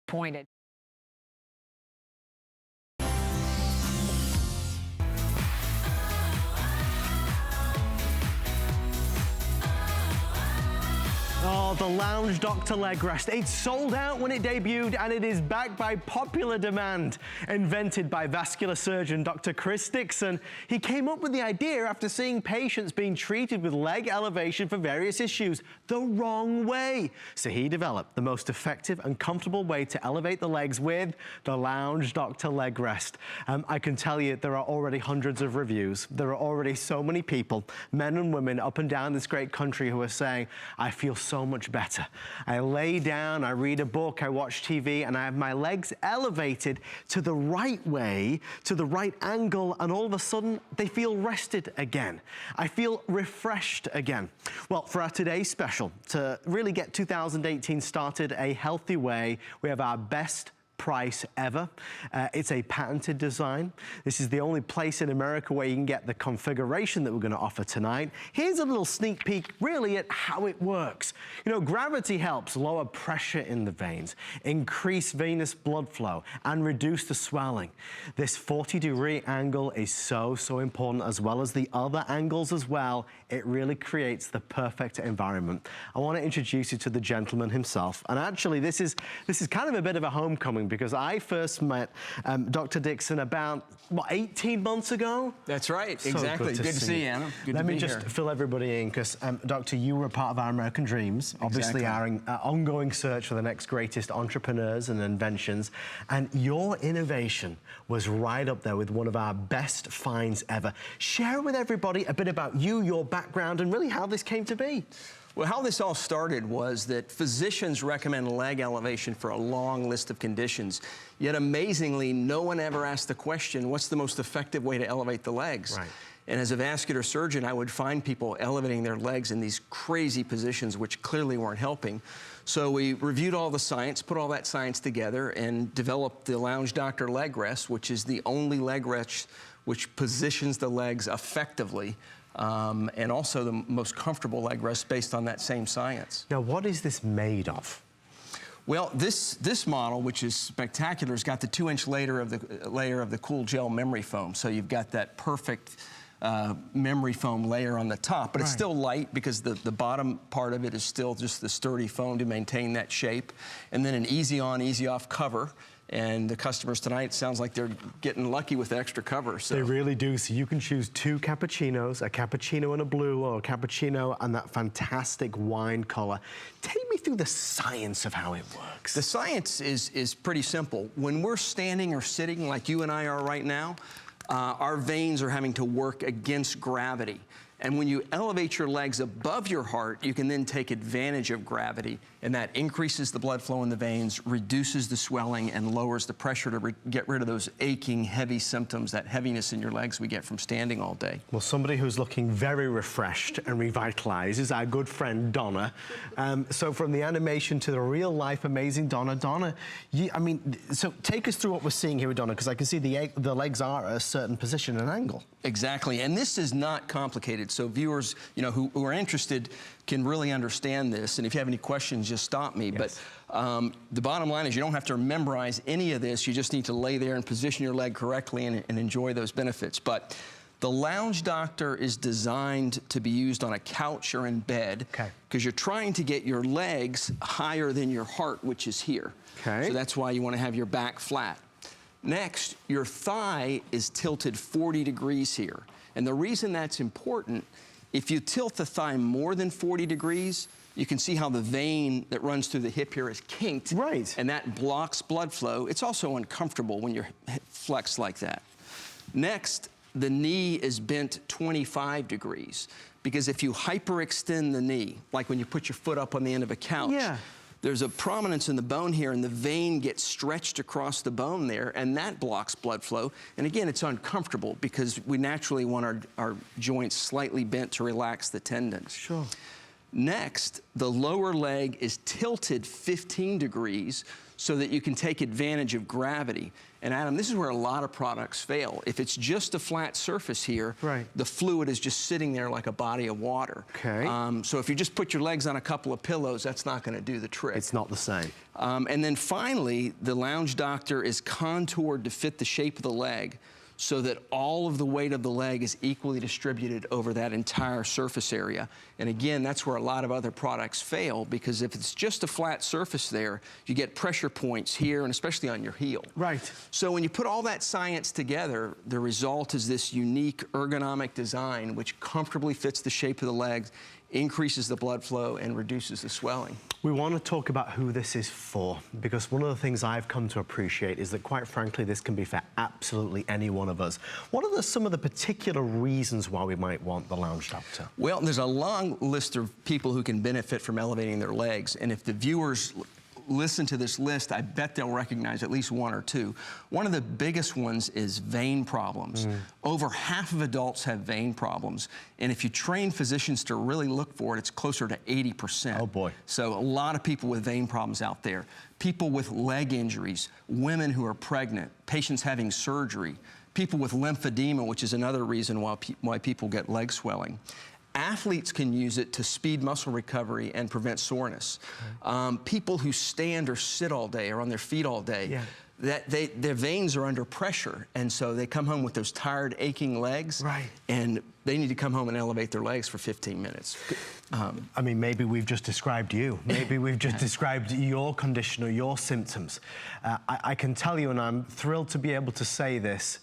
pointed. Oh, the Lounge Doctor Leg Rest. It sold out when it debuted, and it is backed by popular demand. Invented by vascular surgeon Dr. Chris Dixon, he came up with the idea after seeing patients being treated with leg elevation for various issues the wrong way. So he developed the most effective and comfortable way to elevate the legs with the Lounge Doctor Leg Rest. I can tell you there are already hundreds of reviews. There are already so many people, men and women up and down this great country, who are saying, I feel so much better. I lay down, I read a book, I watch TV, and I have my legs elevated to the right way, to the right angle, and all of a sudden they feel rested again. I feel refreshed again. Well, for our today's special, to really get 2018 started a healthy way, we have our best price ever. It's a patented design. This is the only place in America where you can get the configuration that we're going to offer tonight. Here's a little sneak peek really at how it works. You know, gravity helps lower pressure in the veins, increase venous blood flow, and reduce the swelling. This 40-degree angle is so important, as well as the other angles as well. It really creates the perfect environment. I want to introduce you to the gentleman himself. And actually, this is kind of a bit of a homecoming, because I first met Dr. Dixon about, what, 18 months ago? That's right, So exactly. Good to see you, Anna. Good Let to be me just here. fill everybody in, because Doctor, you were a part of our American Dreams, obviously our ongoing search for the next greatest entrepreneurs and inventions, and your innovation was right up there with one of our best finds ever. Share with everybody a bit about you, your background, and really how this came to be. Well, how this all started was that physicians recommend leg elevation for a long list of conditions. Yet amazingly, no one ever asked the question, what's the most effective way to elevate the legs? Right. And as a vascular surgeon, I would find people elevating their legs in these crazy positions, which clearly weren't helping. So we reviewed all the science, put all that science together, and developed the Lounge Doctor Leg Rest, which is the only leg rest which positions the legs effectively, and also the most comfortable leg rest based on that same science. Now, what is this made of? Well, this model, which is spectacular, has got the 2-inch layer of the cool gel memory foam. So you've got that perfect memory foam layer on the top, but it's still light because the bottom part of it is still just the sturdy foam to maintain that shape. And then an easy on, easy off cover. And the customers tonight, sounds like they're getting lucky with the extra cover. So. They really do. So you can choose 2 cappuccinos, a cappuccino and a blue, or a cappuccino and that fantastic wine color. Take me through the science of how it works. The science is pretty simple. When we're standing or sitting like you and I are right now, our veins are having to work against gravity. And when you elevate your legs above your heart, you can then take advantage of gravity, and that increases the blood flow in the veins, reduces the swelling, and lowers the pressure to get rid of those aching, heavy symptoms, that heaviness in your legs we get from standing all day. Well, somebody who's looking very refreshed and revitalized is our good friend Donna. So from the animation to the real life amazing Donna, so take us through what we're seeing here with Donna, because I can see the legs are at a certain position and angle. Exactly, and this is not complicated. So viewers, you know, who are interested can really understand this. And if you have any questions, just stop me. Yes. But the bottom line is you don't have to memorize any of this. You just need to lay there and position your leg correctly and enjoy those benefits. But the Lounge Doctor is designed to be used on a couch or in bed, because you're trying to get your legs higher than your heart, which is here. So that's why you want to have your back flat. Next, your thigh is tilted 40 degrees here. And the reason that's important, if you tilt the thigh more than 40 degrees, you can see how the vein that runs through the hip here is kinked. Right. And that blocks blood flow. It's also uncomfortable when you're flexed like that. Next, the knee is bent 25 degrees. Because if you hyperextend the knee, like when you put your foot up on the end of a couch, there's a prominence in the bone here, and the vein gets stretched across the bone there, and that blocks blood flow. And again, it's uncomfortable because we naturally want our joints slightly bent to relax the tendons. Sure. Next, the lower leg is tilted 15 degrees so that you can take advantage of gravity. And Adam, this is where a lot of products fail. If it's just a flat surface here, right, the fluid is just sitting there like a body of water. Okay. So if you just put your legs on a couple of pillows, that's not going to do the trick. It's not the same. And then finally, the Lounge Doctor is contoured to fit the shape of the leg, so that all of the weight of the leg is equally distributed over that entire surface area. And again, that's where a lot of other products fail, because if it's just a flat surface there, you get pressure points here and especially on your heel. Right. So when you put all that science together, the result is this unique ergonomic design which comfortably fits the shape of the legs, increases the blood flow, and reduces the swelling. We want to talk about who this is for, because one of the things I've come to appreciate is that, quite frankly, this can be for absolutely any one of us. What are some of the particular reasons why we might want the Lounge Doctor? Well, there's a long list of people who can benefit from elevating their legs, and if the viewers listen to this list, I bet they'll recognize at least one or two. One of the biggest ones is vein problems. Over half of adults have vein problems, and if you train physicians to really look for it, it's closer to 80%. Oh boy. So a lot of people with vein problems out there. People with leg injuries, women who are pregnant, patients having surgery, people with lymphedema, which is another reason why people get leg swelling. Athletes can use it to speed muscle recovery and prevent soreness. People who stand or sit all day or on their feet all day, their veins are under pressure, and so they come home with those tired, aching legs, and they need to come home and elevate their legs for 15 minutes. I mean, maybe we've just described you. Maybe we've just described your condition or your symptoms. I can tell you, and I'm thrilled to be able to say this,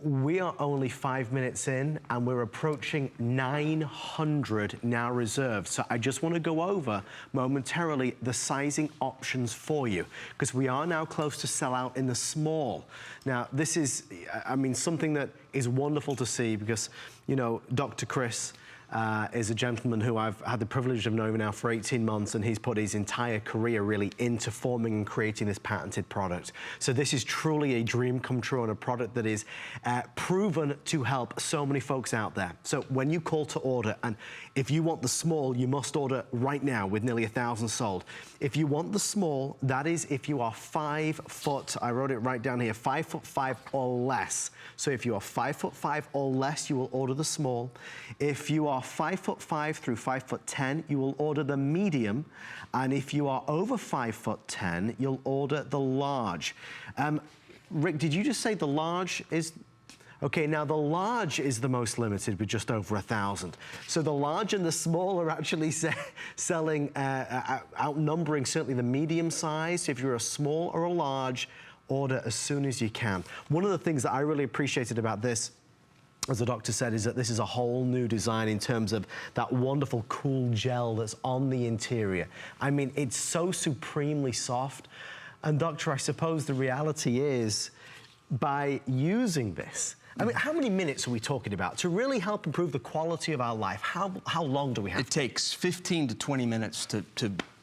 we are only 5 minutes in, and we're approaching 900 now reserved. So I just want to go over momentarily the sizing options for you, because we are now close to sell out in the small. Now, this is, I mean, something that is wonderful to see, because, you know, Dr. Chris is a gentleman who I've had the privilege of knowing now for 18 months, and he's put his entire career really into forming and creating this patented product. So this is truly a dream come true, and a product that is proven to help so many folks out there. So when you call to order, and if you want the small, you must order right now with nearly 1,000 sold. If you want the small, that is if you are 5 foot, I wrote it right down here, 5'5" or less. So if you are 5'5" or less, you will order the small. If you are 5'5" through 5'10", you will order the medium. And if you are over 5'10", you'll order the large. Rick, did you just say the large is... Okay, now the large is the most limited with just over 1,000. So the large and the small are actually selling, outnumbering certainly the medium size. If you're a small or a large, order as soon as you can. One of the things that I really appreciated about this, as the doctor said, is that this is a whole new design in terms of that wonderful cool gel that's on the interior. I mean, it's so supremely soft. And doctor, I suppose the reality is, by using this, I mean, how many minutes are we talking about to really help improve the quality of our life? How long do we have? It takes 15 to 20 minutes to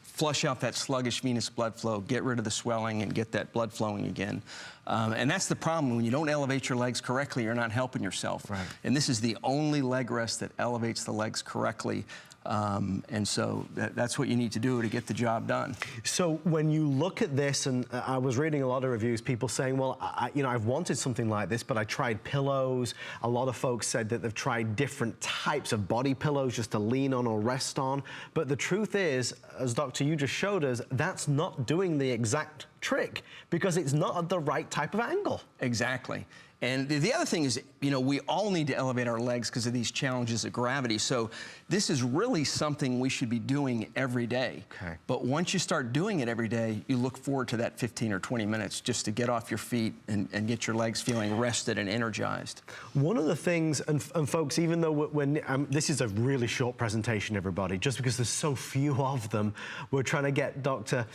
flush out that sluggish venous blood flow, get rid of the swelling, and get that blood flowing again. And that's the problem. When you don't elevate your legs correctly, you're not helping yourself. Right. And this is the only leg rest that elevates the legs correctly. And so that's what you need to do to get the job done. So when you look at this, and I was reading a lot of reviews, people saying, well, you know, I've wanted something like this, but I tried pillows. A lot of folks said that they've tried different types of body pillows just to lean on or rest on. But the truth is, as Doctor, you just showed us, that's not doing the exact trick, because it's not at the right type of angle. Exactly. And the other thing is, you know, we all need to elevate our legs because of these challenges of gravity. So this is really something we should be doing every day. Okay. But once you start doing it every day, you look forward to that 15 or 20 minutes just to get off your feet and get your legs feeling rested and energized. One of the things, and folks, even though this is a really short presentation, everybody, just because there's so few of them, we're trying to get Dr.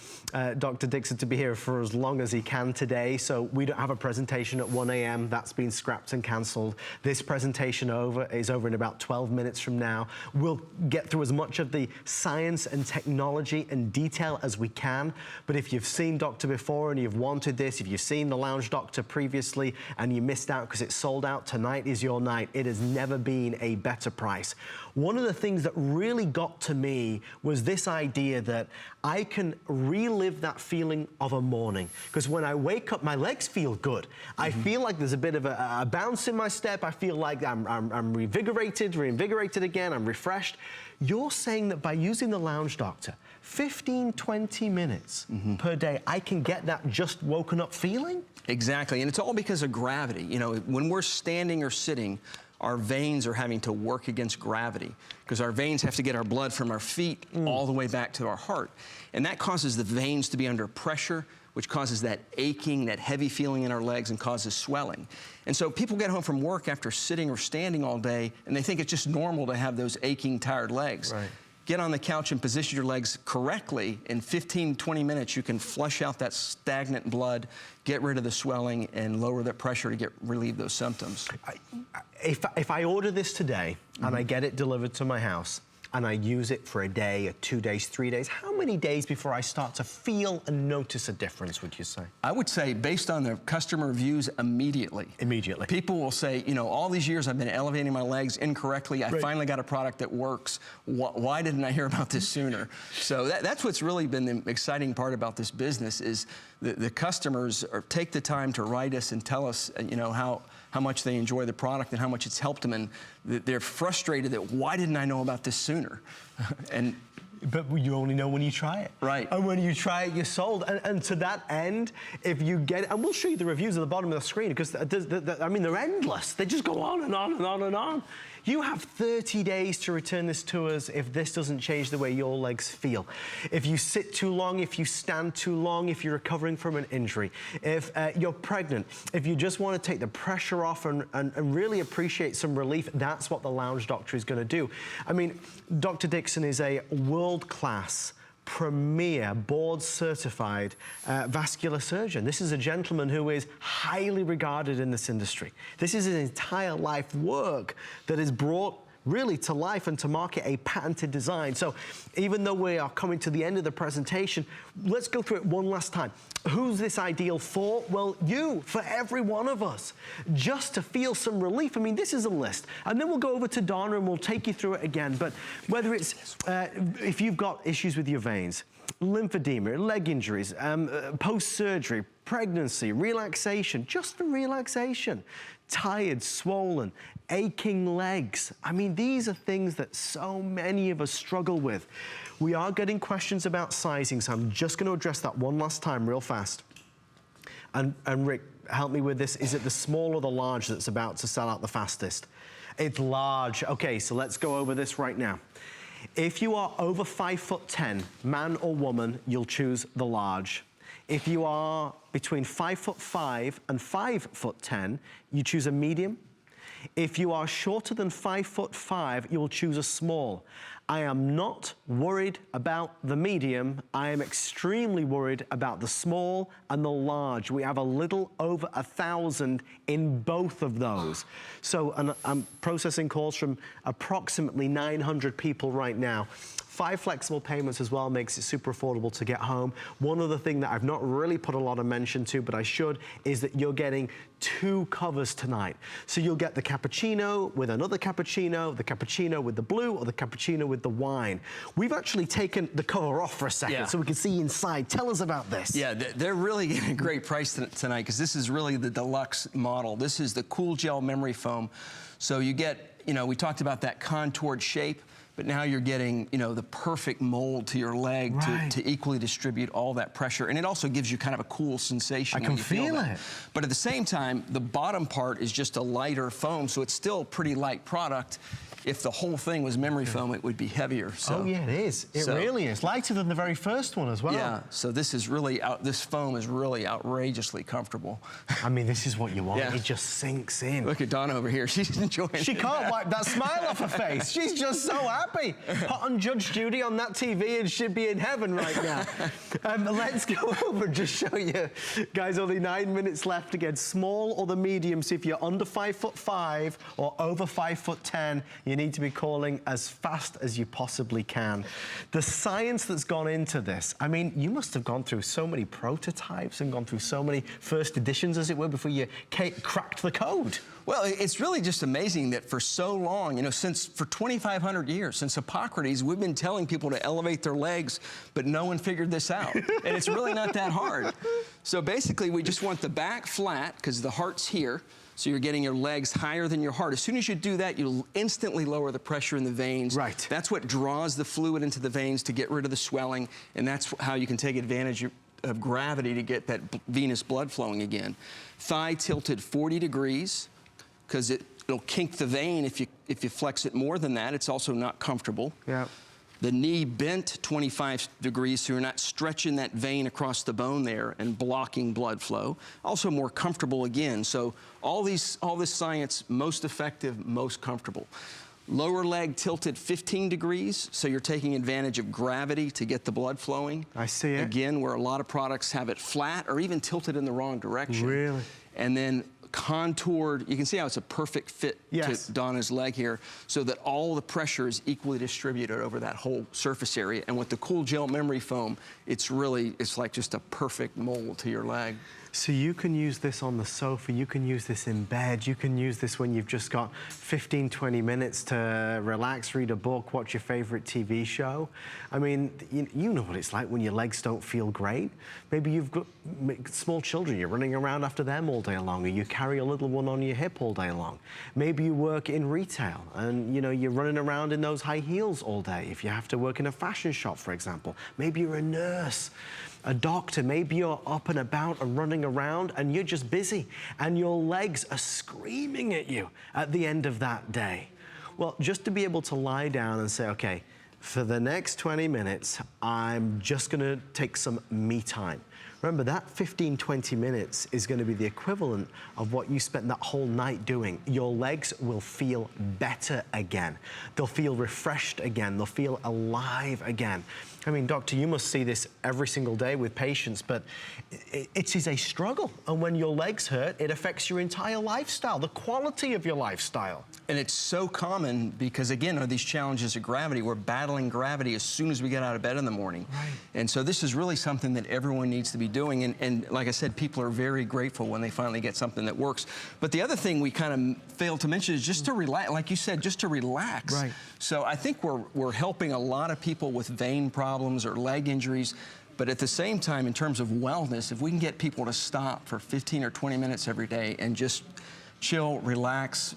Dixon to be here for as long as he can today. So we don't have a presentation at 1 a.m. that's been scrapped and cancelled. This presentation is over in about 12 minutes from now. We'll get through as much of the science and technology and detail as we can. But if you've seen Doctor before and you've wanted this, if you've seen the Lounge Doctor previously and you missed out because it's sold out, tonight is your night. It has never been a better price. One of the things that really got to me was this idea that I can relive that feeling of a morning. Because when I wake up, my legs feel good. I feel like there's a bit of a bounce in my step. I feel like I'm reinvigorated again. I'm refreshed. You're saying that by using the Lounge Doctor, 15, 20 minutes per day, I can get that just woken up feeling? Exactly, and it's all because of gravity. You know, when we're standing or sitting, our veins are having to work against gravity because our veins have to get our blood from our feet all the way back to our heart. And that causes the veins to be under pressure, which causes that aching, that heavy feeling in our legs and causes swelling. And so people get home from work after sitting or standing all day and they think it's just normal to have those aching, tired legs. Right. Get on the couch and position your legs correctly. In 15, 20 minutes, you can flush out that stagnant blood, get rid of the swelling, and lower the pressure to relieve those symptoms. If I order this today and I get it delivered to my house and I use it for a day, or 2 days, 3 days, how many days before I start to feel and notice a difference, would you say? I would say, based on the customer reviews, immediately. Immediately. People will say, you know, all these years I've been elevating my legs incorrectly. I finally got a product that works. Why didn't I hear about this sooner? So that's what's really been the exciting part about this business is the customers take the time to write us and tell us, you know, how much they enjoy the product and how much it's helped them, and they're frustrated that why didn't I know about this sooner? But you only know when you try it. Right. And when you try it, you're sold. And to that end, if you get it, and we'll show you the reviews at the bottom of the screen, because, I mean, they're endless. They just go on and on and on and on. You have 30 days to return this to us if this doesn't change the way your legs feel. If you sit too long, if you stand too long, if you're recovering from an injury, if you're pregnant, if you just want to take the pressure off and really appreciate some relief, that's what the Lounge Doctor is going to do. I mean, Dr. Dixon is a world-class, premier, board-certified vascular surgeon. This is a gentleman who is highly regarded in this industry. This is his entire life work that has brought really to life and to market a patented design. So even though we are coming to the end of the presentation, let's go through it one last time. Who's this ideal for? Well, you, for every one of us, just to feel some relief. I mean, this is a list. And then we'll go over to Donna and we'll take you through it again. But whether it's, if you've got issues with your veins, lymphedema, leg injuries, post-surgery, pregnancy, relaxation, just the relaxation, tired, swollen, aching legs. I mean, these are things that so many of us struggle with. We are getting questions about sizing, so I'm just going to address that one last time real fast. And Rick, help me with this. Is it the small or the large that's about to sell out the fastest? It's large. Okay, so let's go over this right now. If you are over 5'10", man or woman, you'll choose the large. If you are between 5'5" and 5'10", you choose a medium. If you are shorter than 5'5", you'll choose a small. I am not worried about the medium. I am extremely worried about the small and the large. We have a little over 1,000 in both of those. So I'm processing calls from approximately 900 people right now. 5 flexible payments as well makes it super affordable to get home. One other thing that I've not really put a lot of mention to, but I should, is that you're getting 2 covers tonight. So you'll get the cappuccino with another cappuccino, the cappuccino with the blue, or the cappuccino with the wine. We've actually taken the cover off for a second so we can see inside. Tell us about this. Yeah, they're really getting a great price tonight because this is really the deluxe model. This is the Cool Gel Memory Foam. So you get, you know, we talked about that contoured shape, but now you're getting, you know, the perfect mold to your leg to equally distribute all that pressure. And it also gives you kind of a cool sensation. I can feel it. But at the same time, the bottom part is just a lighter foam, so it's still a pretty light product. if the whole thing was memory foam, it would be heavier. So, oh yeah, it is. It really is. Lighter than the very first one as well. Yeah, so this is really, this foam is really outrageously comfortable. I mean, this is what you want. Yeah. It just sinks in. Look at Donna over here. She's enjoying it. She can't wipe that smile off her face. She's just so happy. Put on Judge Judy on that TV and she'd be in heaven right now. Let's go over and just show you. Guys, only 9 minutes left. Again, small or the medium. So if you're under 5'5" or over 5'10", you need to be calling as fast as you possibly can. The science that's gone into this, I mean, you must have gone through so many prototypes and gone through so many first editions, as it were, before you cracked the code. Well, it's really just amazing that for so long, you know, for 2,500 years, since Hippocrates, we've been telling people to elevate their legs, but no one figured this out. And it's really not that hard. So basically, we just want the back flat, because the heart's here, so you're getting your legs higher than your heart. As soon as you do that, you'll instantly lower the pressure in the veins. Right. That's what draws the fluid into the veins to get rid of the swelling, and that's how you can take advantage of gravity to get that venous blood flowing again. Thigh tilted 40 degrees. Because it'll kink the vein if you flex it more than that. It's also not comfortable. Yeah. The knee bent 25 degrees, so you're not stretching that vein across the bone there and blocking blood flow. Also more comfortable again. So all this science, most effective, most comfortable. Lower leg tilted 15 degrees, so you're taking advantage of gravity to get the blood flowing. I see it. Again, where a lot of products have it flat or even tilted in the wrong direction. Really? And then contoured, you can see how it's a perfect fit to Donna's leg here, so that all the pressure is equally distributed over that whole surface area. And with the cool gel memory foam, it's like just a perfect mold to your leg. So you can use this on the sofa, you can use this in bed, you can use this when you've just got 15, 20 minutes to relax, read a book, watch your favorite TV show. I mean, you know what it's like when your legs don't feel great. Maybe you've got small children, you're running around after them all day long, or you carry a little one on your hip all day long. Maybe you work in retail and you're running around in those high heels all day. If you have to work in a fashion shop, for example. Maybe you're a nurse, a doctor, maybe you're up and about and running around and you're just busy and your legs are screaming at you at the end of that day. Well, just to be able to lie down and say, okay, for the next 20 minutes, I'm just gonna take some me time. Remember, that 15, 20 minutes is going to be the equivalent of what you spent that whole night doing. Your legs will feel better again. They'll feel refreshed again. They'll feel alive again. I mean, doctor, you must see this every single day with patients, but it is a struggle. And when your legs hurt, it affects your entire lifestyle, the quality of your lifestyle. And it's so common because, again, of these challenges of gravity. We're battling gravity as soon as we get out of bed in the morning. Right. And so this is really something that everyone needs to be doing. And like I said, people are very grateful when they finally get something that works. But the other thing we kind of failed to mention is just to relax, like you said, just to relax. Right. So I think we're helping a lot of people with vein problems or leg injuries. But at the same time, in terms of wellness, if we can get people to stop for 15 or 20 minutes every day and just chill, relax,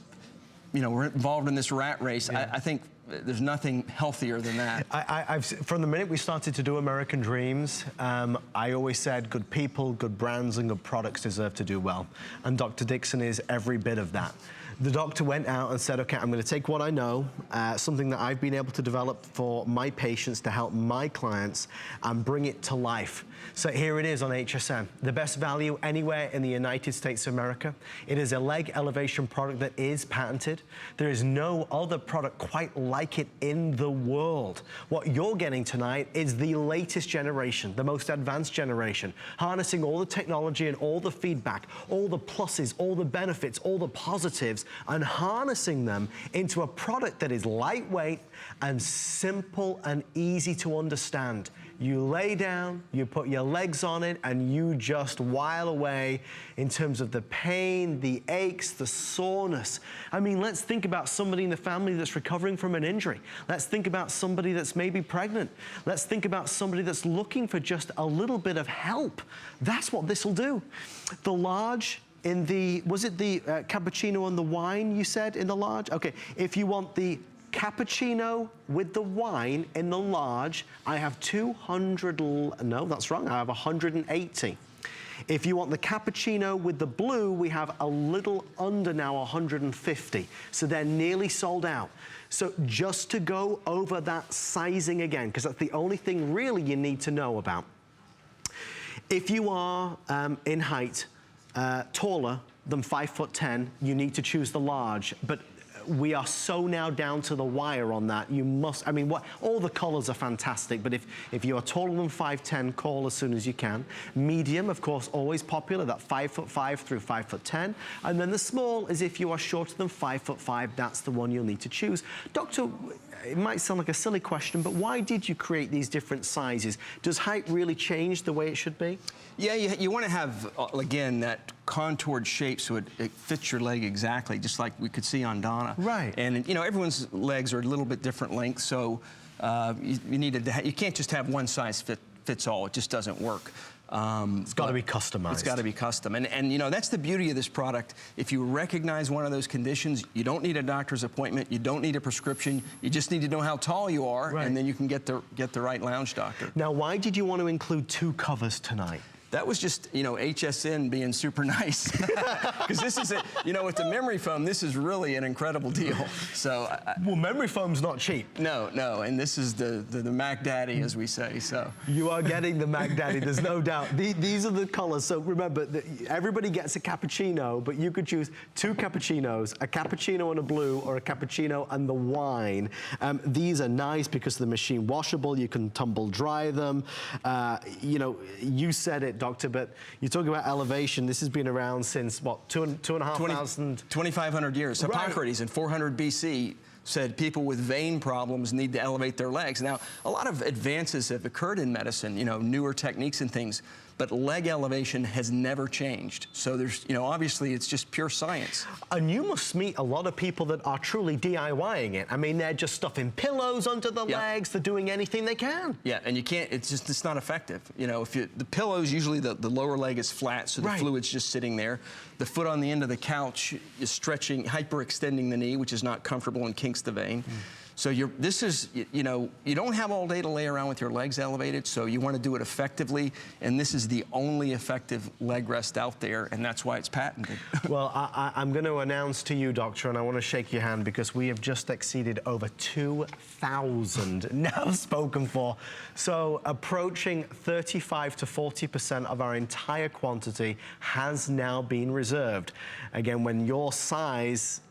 we're involved in this rat race. Yeah. I think there's nothing healthier than that. From the minute we started to do American Dreams, I always said good people, good brands, and good products deserve to do well. And Dr. Dixon is every bit of that. The doctor went out and said, okay, I'm going to take what I know, something that I've been able to develop for my patients to help my clients, and bring it to life. So here it is on HSN, the best value anywhere in the United States of America. It is a leg elevation product that is patented. There is no other product quite like it in the world. What you're getting tonight is the latest generation, the most advanced generation, harnessing all the technology and all the feedback, all the pluses, all the benefits, all the positives, and harnessing them into a product that is lightweight and simple and easy to understand. You lay down, you put your legs on it, and you just while away in terms of the pain, the aches, the soreness. I mean, let's think about somebody in the family that's recovering from an injury. Let's think about somebody that's maybe pregnant. Let's think about somebody that's looking for just a little bit of help. That's what this will do. The large in the, was it the cappuccino and the wine you said in the large? Okay, if you want the cappuccino with the wine in the large, I have 200, no, that's wrong, I have 180. If you want the cappuccino with the blue, we have a little under now 150. So they're nearly sold out. So just to go over that sizing again, because that's the only thing really you need to know about. If you are in height taller than 5'10", you need to choose the large. But we are so now down to the wire on that. You must, I mean, all the colors are fantastic, but if you are taller than 5'10", call as soon as you can. Medium, of course, always popular, that 5'5" through 5'10". And then the small is if you are shorter than 5'5", that's the one you'll need to choose. Doctor, it might sound like a silly question, but why did you create these different sizes? Does height really change the way it should be? Yeah, you want to have, again, that contoured shape so it fits your leg exactly, just like we could see on Donna. Right. And, you know, everyone's legs are a little bit different lengths, so you can't just have one size fits all. It just doesn't work. It's got to be customized. It's got to be custom. And you know, that's the beauty of this product. If you recognize one of those conditions, you don't need a doctor's appointment, you don't need a prescription, you just need to know how tall you are, right, and then you can get the right lounge doctor. Now, why did you want to include 2 covers tonight? That was just, you know, HSN being super nice. Because this is, you know, with the memory foam, this is really an incredible deal. So, well, memory foam's not cheap. No, and this is the Mac Daddy, as we say, so. You are getting the Mac Daddy, there's no doubt. These are the colors, so remember, everybody gets a cappuccino, but you could choose 2 cappuccinos, a cappuccino and a blue, or a cappuccino and the wine. These are nice because they're machine washable, you can tumble dry them. You know, you said it, Doctor, but you're talking about elevation. This has been around since, what, 2,500? 2,500 years. Right. Hippocrates in 400 BC said people with vein problems need to elevate their legs. Now, a lot of advances have occurred in medicine, you know, newer techniques and things, but leg elevation has never changed. So there's, you know, obviously it's just pure science. And you must meet a lot of people that are truly DIYing it. I mean, they're just stuffing pillows under the legs, they're doing anything they can. Yeah, and you can't, it's not effective. You know, if the pillows, usually the lower leg is flat, so the fluid's just sitting there. The foot on the end of the couch is stretching, hyperextending the knee, which is not comfortable and kinks the vein. So this is, you know, you don't have all day to lay around with your legs elevated, so you want to do it effectively, and this is the only effective leg rest out there, and that's why it's patented. Well, I'm going to announce to you, Doctor, and I want to shake your hand because we have just exceeded over 2,000 now spoken for. So approaching 35 to 40% of our entire quantity has now been reserved. Again, when your size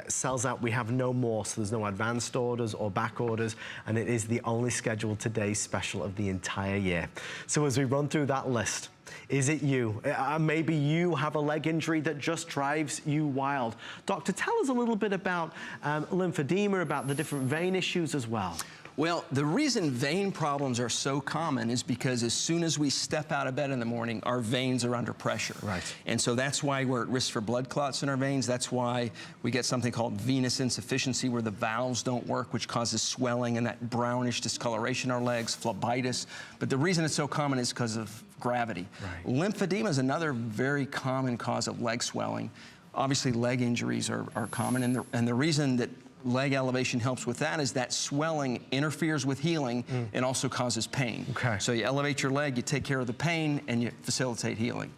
sells out, we have no more, so there's no advanced orders or back orders, and it is the only scheduled today's special of the entire year. So as we run through that list, is it you? Maybe you have a leg injury that just drives you wild. Doctor, tell us a little bit about lymphedema, about the different vein issues as well. Well, the reason vein problems are so common is because as soon as we step out of bed in the morning, our veins are under pressure. Right. And so that's why we're at risk for blood clots in our veins. That's why we get something called venous insufficiency, where the valves don't work, which causes swelling and that brownish discoloration in our legs, phlebitis. But the reason it's so common is because of gravity. Right. Lymphedema is another very common cause of leg swelling. Obviously, leg injuries are common, and the reason that leg elevation helps with that is that swelling interferes with healing and also causes pain. Okay. So you elevate your leg, you take care of the pain, and you facilitate healing.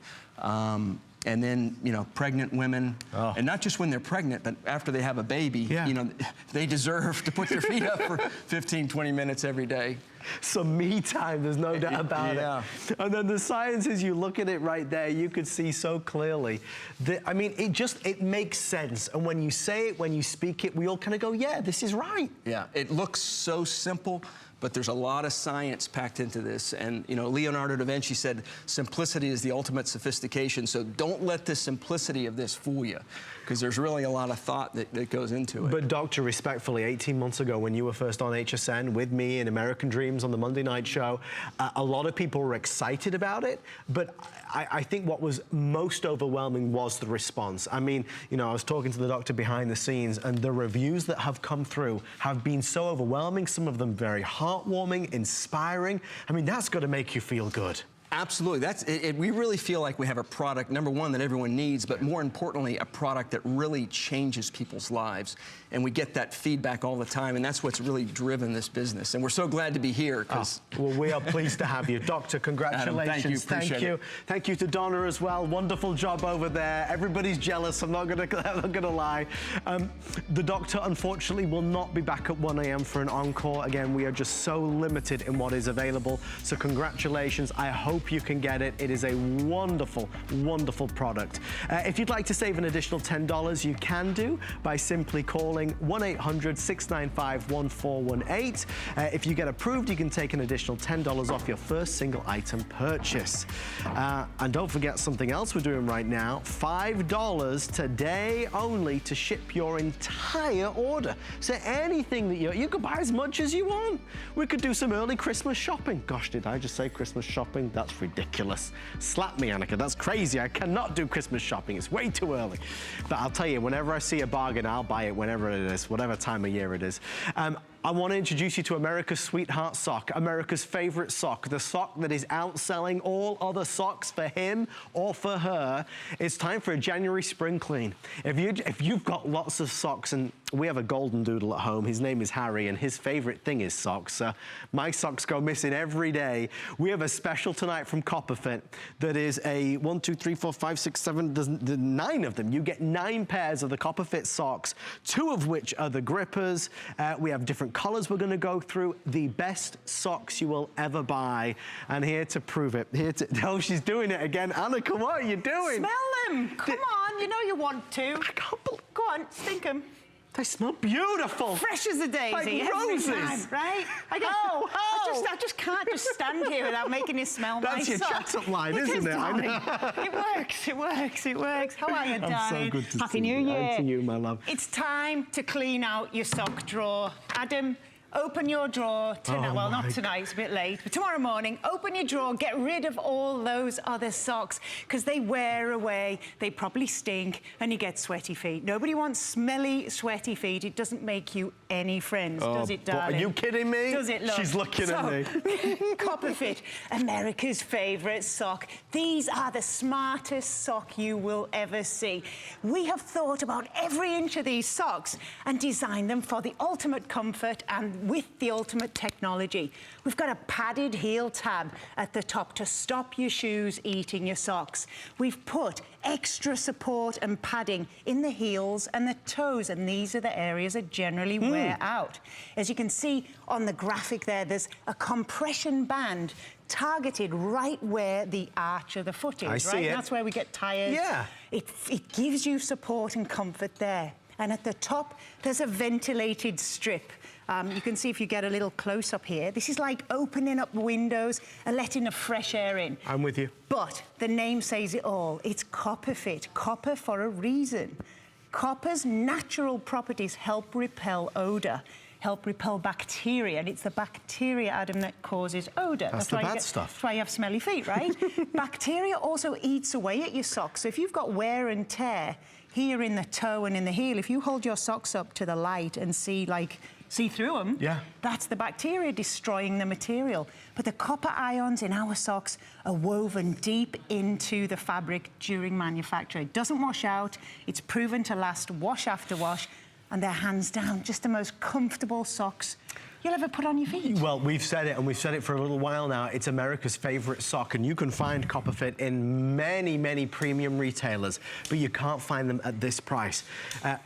And then, you know, pregnant women, and not just when they're pregnant, but after they have a baby, you know, they deserve to put their feet up for 15, 20 minutes every day. Some me time, there's no doubt about it. And then the science is, you look at it right there, you could see so clearly. I mean, it makes sense. And when you say it, when you speak it, we all kind of go, yeah, this is right. Yeah, it looks so simple, but there's a lot of science packed into this. And, you know, Leonardo da Vinci said, simplicity is the ultimate sophistication. So don't let the simplicity of this fool you, because there's really a lot of thought that goes into it. But Doctor, respectfully, 18 months ago when you were first on HSN with me in American Dreams on the Monday night show, a lot of people were excited about it, but I think what was most overwhelming was the response. I mean, you know, I was talking to the doctor behind the scenes, and the reviews that have come through have been so overwhelming, some of them very heartwarming, inspiring. I mean, that's got to make you feel good. Absolutely. That's it. We really feel like we have a product, number one, that everyone needs, but more importantly, a product that really changes people's lives. And we get that feedback all the time, and that's what's really driven this business. And we're so glad to be here. Well, we are pleased to have you. Doctor, congratulations. Adam, thank you. Appreciate it. Thank you to Donna as well. Wonderful job over there. Everybody's jealous. I'm not gonna lie. The doctor, unfortunately, will not be back at 1 a.m. for an encore. Again, we are just so limited in what is available. So congratulations. I hope you can get it. It is a wonderful, wonderful product. If you'd like to save an additional $10, you can do by simply calling 1-800-695-1418. If you get approved, you can take an additional $10 off your first single item purchase. And don't forget something else we're doing right now. $5 today only to ship your entire order. So anything that you can buy as much as you want. We could do some early Christmas shopping. Gosh, did I just say Christmas shopping? That's ridiculous. Slap me, Annika. That's crazy. I cannot do Christmas shopping. It's way too early. But I'll tell you, whenever I see a bargain, I'll buy it whenever it is, whatever time of year it is. I want to introduce you to America's Sweetheart Sock, America's favorite sock, the sock that is outselling all other socks for him or for her. It's time for a January spring clean. If you've got lots of socks, and we have a golden doodle at home, his name is Harry, and his favorite thing is socks. My socks go missing every day. We have a special tonight from Copperfit that is a 1, 2, 3, 4, 5, 6, 7, there's 9 of them. You get 9 pairs of the Copperfit socks, 2 of which are the grippers. We have different colors we're going to go through. The best socks you will ever buy. And here to prove it, oh, she's doing it again. Annika, what are you doing? Smell them. Come on, you know you want to. I can't believe. Go on, stink them. They smell beautiful. Fresh as a daisy. Like every roses. time, right? I just can't just stand here without making you smell That's my your socks. chat-up line, isn't it? I know. It works, it works, it works. How are you, darling? I'm so good to Happy see New you. Year. And to you, my love. It's time to clean out your sock drawer. Adam, open your drawer tonight. Well, not tonight, it's a bit late, but tomorrow morning, open your drawer, get rid of all those other socks because they wear away, they probably stink, and you get sweaty feet. Nobody wants smelly, sweaty feet. It doesn't make you any friends, does it, darling? Are you kidding me? Does it, love? She's looking at me. Copperfit, America's favourite sock. These are the smartest sock you will ever see. We have thought about every inch of these socks and designed them for the ultimate comfort and with the ultimate technology. We've got a padded heel tab at the top to stop your shoes eating your socks. We've put extra support and padding in the heels and the toes, and these are the areas that generally wear out. As you can see on the graphic there, there's a compression band targeted right where the arch of the foot is, I see it. That's where we get tired. Yeah. It gives you support and comfort there. And at the top, there's a ventilated strip. You can see if you get a little close-up here, this is like opening up windows and letting the fresh air in. I'm with you. But the name says it all. It's Copperfit, copper for a reason. Copper's natural properties help repel odour, help repel bacteria, and it's the bacteria, Adam, that causes odour. That's the bad stuff. That's why you have smelly feet, right? Bacteria also eats away at your socks. So if you've got wear and tear here in the toe and in the heel, if you hold your socks up to the light and see through them, that's the bacteria destroying the material. But the copper ions in our socks are woven deep into the fabric during manufacture. It doesn't wash out. It's proven to last wash after wash, and they're hands down just the most comfortable socks you'll ever put on your feet. Well, we've said it, and we've said it for a little while now. It's America's favorite sock, and you can find Copperfit in many, many premium retailers, but you can't find them at this price.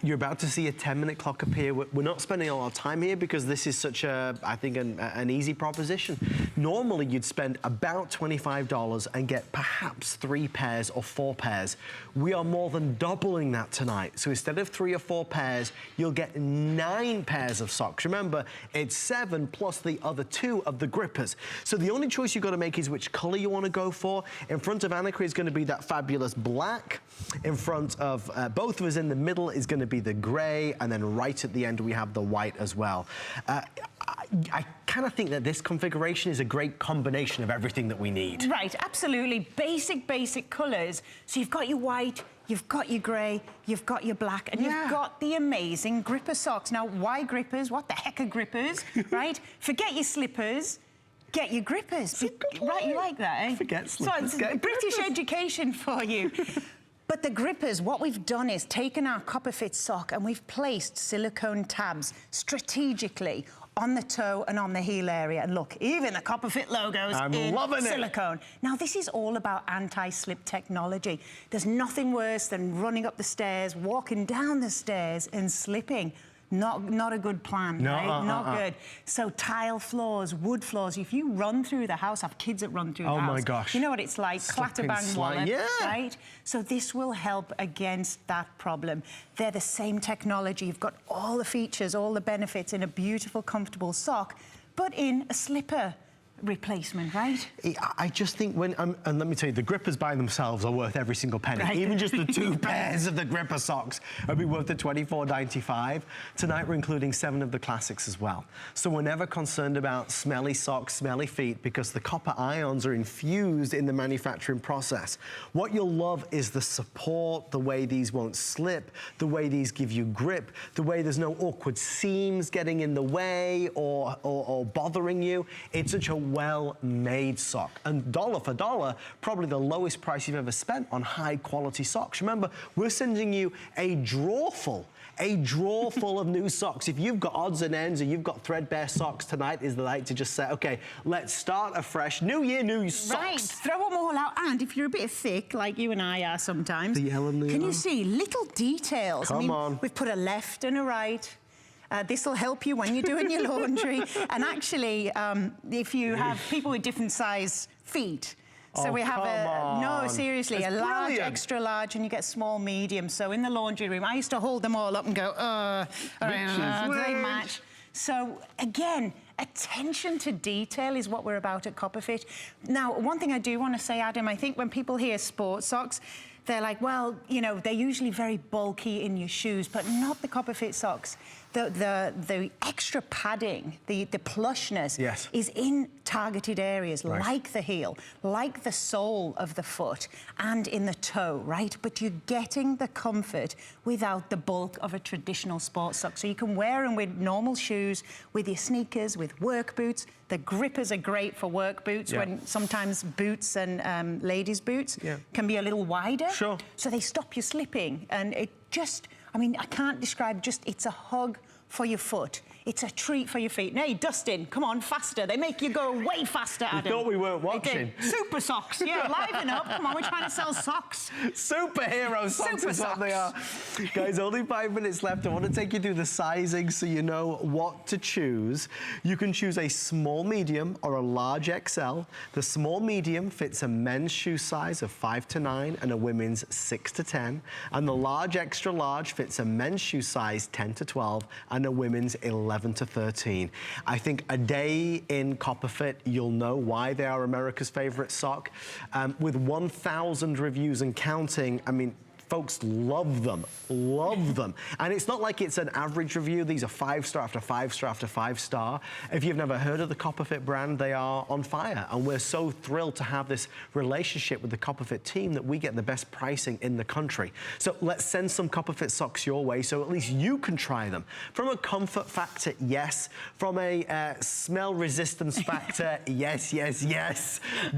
You're about to see a 10-minute clock appear. We're not spending a lot of time here because this is such a, I think, an easy proposition. Normally, you'd spend about $25 and get perhaps 3 pairs or 4 pairs. We are more than doubling that tonight. So instead of 3 or 4 pairs, you'll get 9 pairs of socks. Remember, it's 7 plus the other 2 of the grippers. So the only choice you've got to make is which color you want to go for. In front of Annika is going to be that fabulous black. In front of both of us in the middle is going to be the gray, and then right at the end we have the white as well. I kind of think that this configuration is a great combination of everything that we need. Right, absolutely. Basic colours. So you've got your white, you've got your grey, you've got your black, and you've got the amazing gripper socks. Now, why grippers? What the heck are grippers, right? Forget your slippers. get your grippers. Right, you like that, eh? Forget slippers, So get it's British grippers. education for you. But the grippers, what we've done is taken our CopperFit sock and we've placed silicone tabs strategically on the toe and on the heel area. And look, even the CopperFit logo's in silicone. Now, this is all about anti-slip technology. There's nothing worse than running up the stairs, walking down the stairs and slipping. Not a good plan, right? Not good. So tile floors, wood floors, if you run through the house, I have kids that run through the house. Oh my gosh. You know what it's like, clatterbang wallop, yeah. right? So this will help against that problem. They're the same technology. You've got all the features, all the benefits in a beautiful, comfortable sock, but in a slipper replacement, right? I just think when, and let me tell you, the grippers by themselves are worth every single penny. Right. Even just the 2 pairs of the gripper socks would be worth the $24.95. Tonight we're including 7 of the classics as well. So we're never concerned about smelly socks, smelly feet, because the copper ions are infused in the manufacturing process. What you'll love is the support, the way these won't slip, the way these give you grip, the way there's no awkward seams getting in the way or bothering you. It's such a well-made sock, and dollar for dollar, probably the lowest price you've ever spent on high-quality socks. Remember, we're sending you a drawer full of new socks. If you've got odds and ends or you've got threadbare socks, tonight is the night to just say, okay, let's start afresh. New year, new socks. Right, throw them all out. And if you're a bit thick, like you and I are sometimes, can you see little details? Come on. We've put a left and a right. This will help you when you're doing your laundry. And actually, if you have people with different size feet, so we have seriously, a large, extra large, and you get small, medium. So in the laundry room, I used to hold them all up and go, all right, they match. So again, attention to detail is what we're about at CopperFit. Now, one thing I do want to say, Adam, I think when people hear sports socks, they're like, well, you know, they're usually very bulky in your shoes, but not the CopperFit socks. The extra padding, the plushness is in targeted areas, like the heel, like the sole of the foot, and in the toe, right? But you're getting the comfort without the bulk of a traditional sports sock. So you can wear them with normal shoes, with your sneakers, with work boots. The grippers are great for work boots, when sometimes boots and ladies' boots can be a little wider. Sure. So they stop you slipping, and it just, I mean, I can't describe, it's a hug for your foot. It's a treat for your feet. Hey, Dustin, come on, faster. They make you go way faster, Adam. We thought we weren't watching. Super socks. Yeah, liven up. Come on, we're trying to sell socks. Superhero socks is what they are. Guys, only 5 minutes left. I want to take you through the sizing so you know what to choose. You can choose a small medium or a large XL. The small medium fits a men's shoe size of 5 to 9 and a women's 6 to 10. And the large extra large fits a men's shoe size 10 to 12 and a women's 11 to 13. I think a day in CopperFit, you'll know why they are America's favorite sock. With 1,000 reviews and counting, I mean, folks love them, And it's not like it's an average review. These are 5-star after 5-star after 5-star. If you've never heard of the CopperFit brand, they are on fire. And we're so thrilled to have this relationship with the CopperFit team that we get the best pricing in the country. So let's send some CopperFit socks your way so at least you can try them. From a comfort factor, yes. From a smell resistance factor, yes.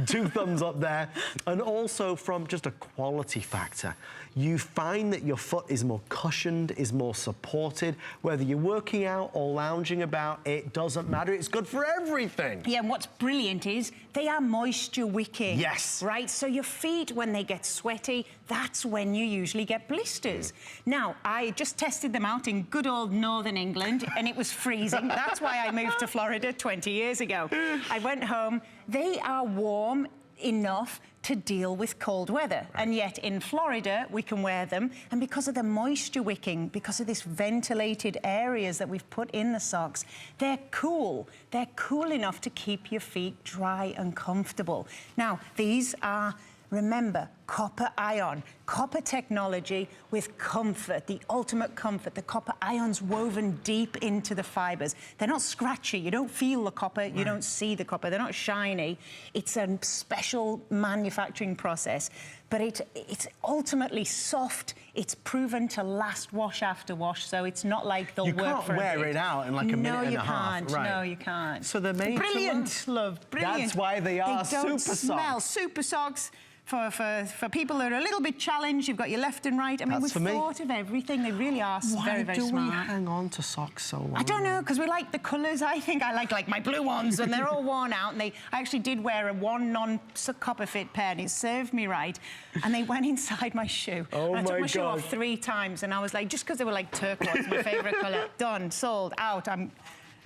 2 thumbs up there. And also from just a quality factor. You find that your foot is more cushioned, is more supported. Whether you're working out or lounging about, it doesn't matter. It's good for everything. Yeah, and what's brilliant is they are moisture wicking. Yes. Right? So your feet, when they get sweaty, that's when you usually get blisters. Now, I just tested them out in good old Northern England, and it was freezing. That's why I moved to Florida 20 years ago. I went home. They are warm enough to deal with cold weather. And yet in Florida, we can wear them. And because of the moisture wicking, because of this ventilated areas that we've put in the socks, they're cool. They're cool enough to keep your feet dry and comfortable. Now, these are, remember, copper ion. Copper technology with comfort, the ultimate comfort. The copper ion's woven deep into the fibers. They're not scratchy. You don't feel the copper. You don't see the copper. They're not shiny. It's a special manufacturing process. But it's ultimately soft. It's proven to last wash after wash, so it's not like they'll work for a bit. You can't wear it out in like a minute and a half. No, you can't. No, you can't. So they're made brilliant, love, brilliant. That's why they are super socks. They don't smell. Super socks. For people that are a little bit challenged, you've got your left and right. I mean, we've thought of everything. They really are very, very smart. Why do we hang on to socks so long? I don't know, because we like the colours. I think I like my blue ones, and they're all worn out. And I actually did wear one non-copper fit pair, and it served me right. And they went inside my shoe. Oh, and I took my shoe God. off 3 times, and I was like, just because they were like turquoise, my favourite colour, done, sold, out.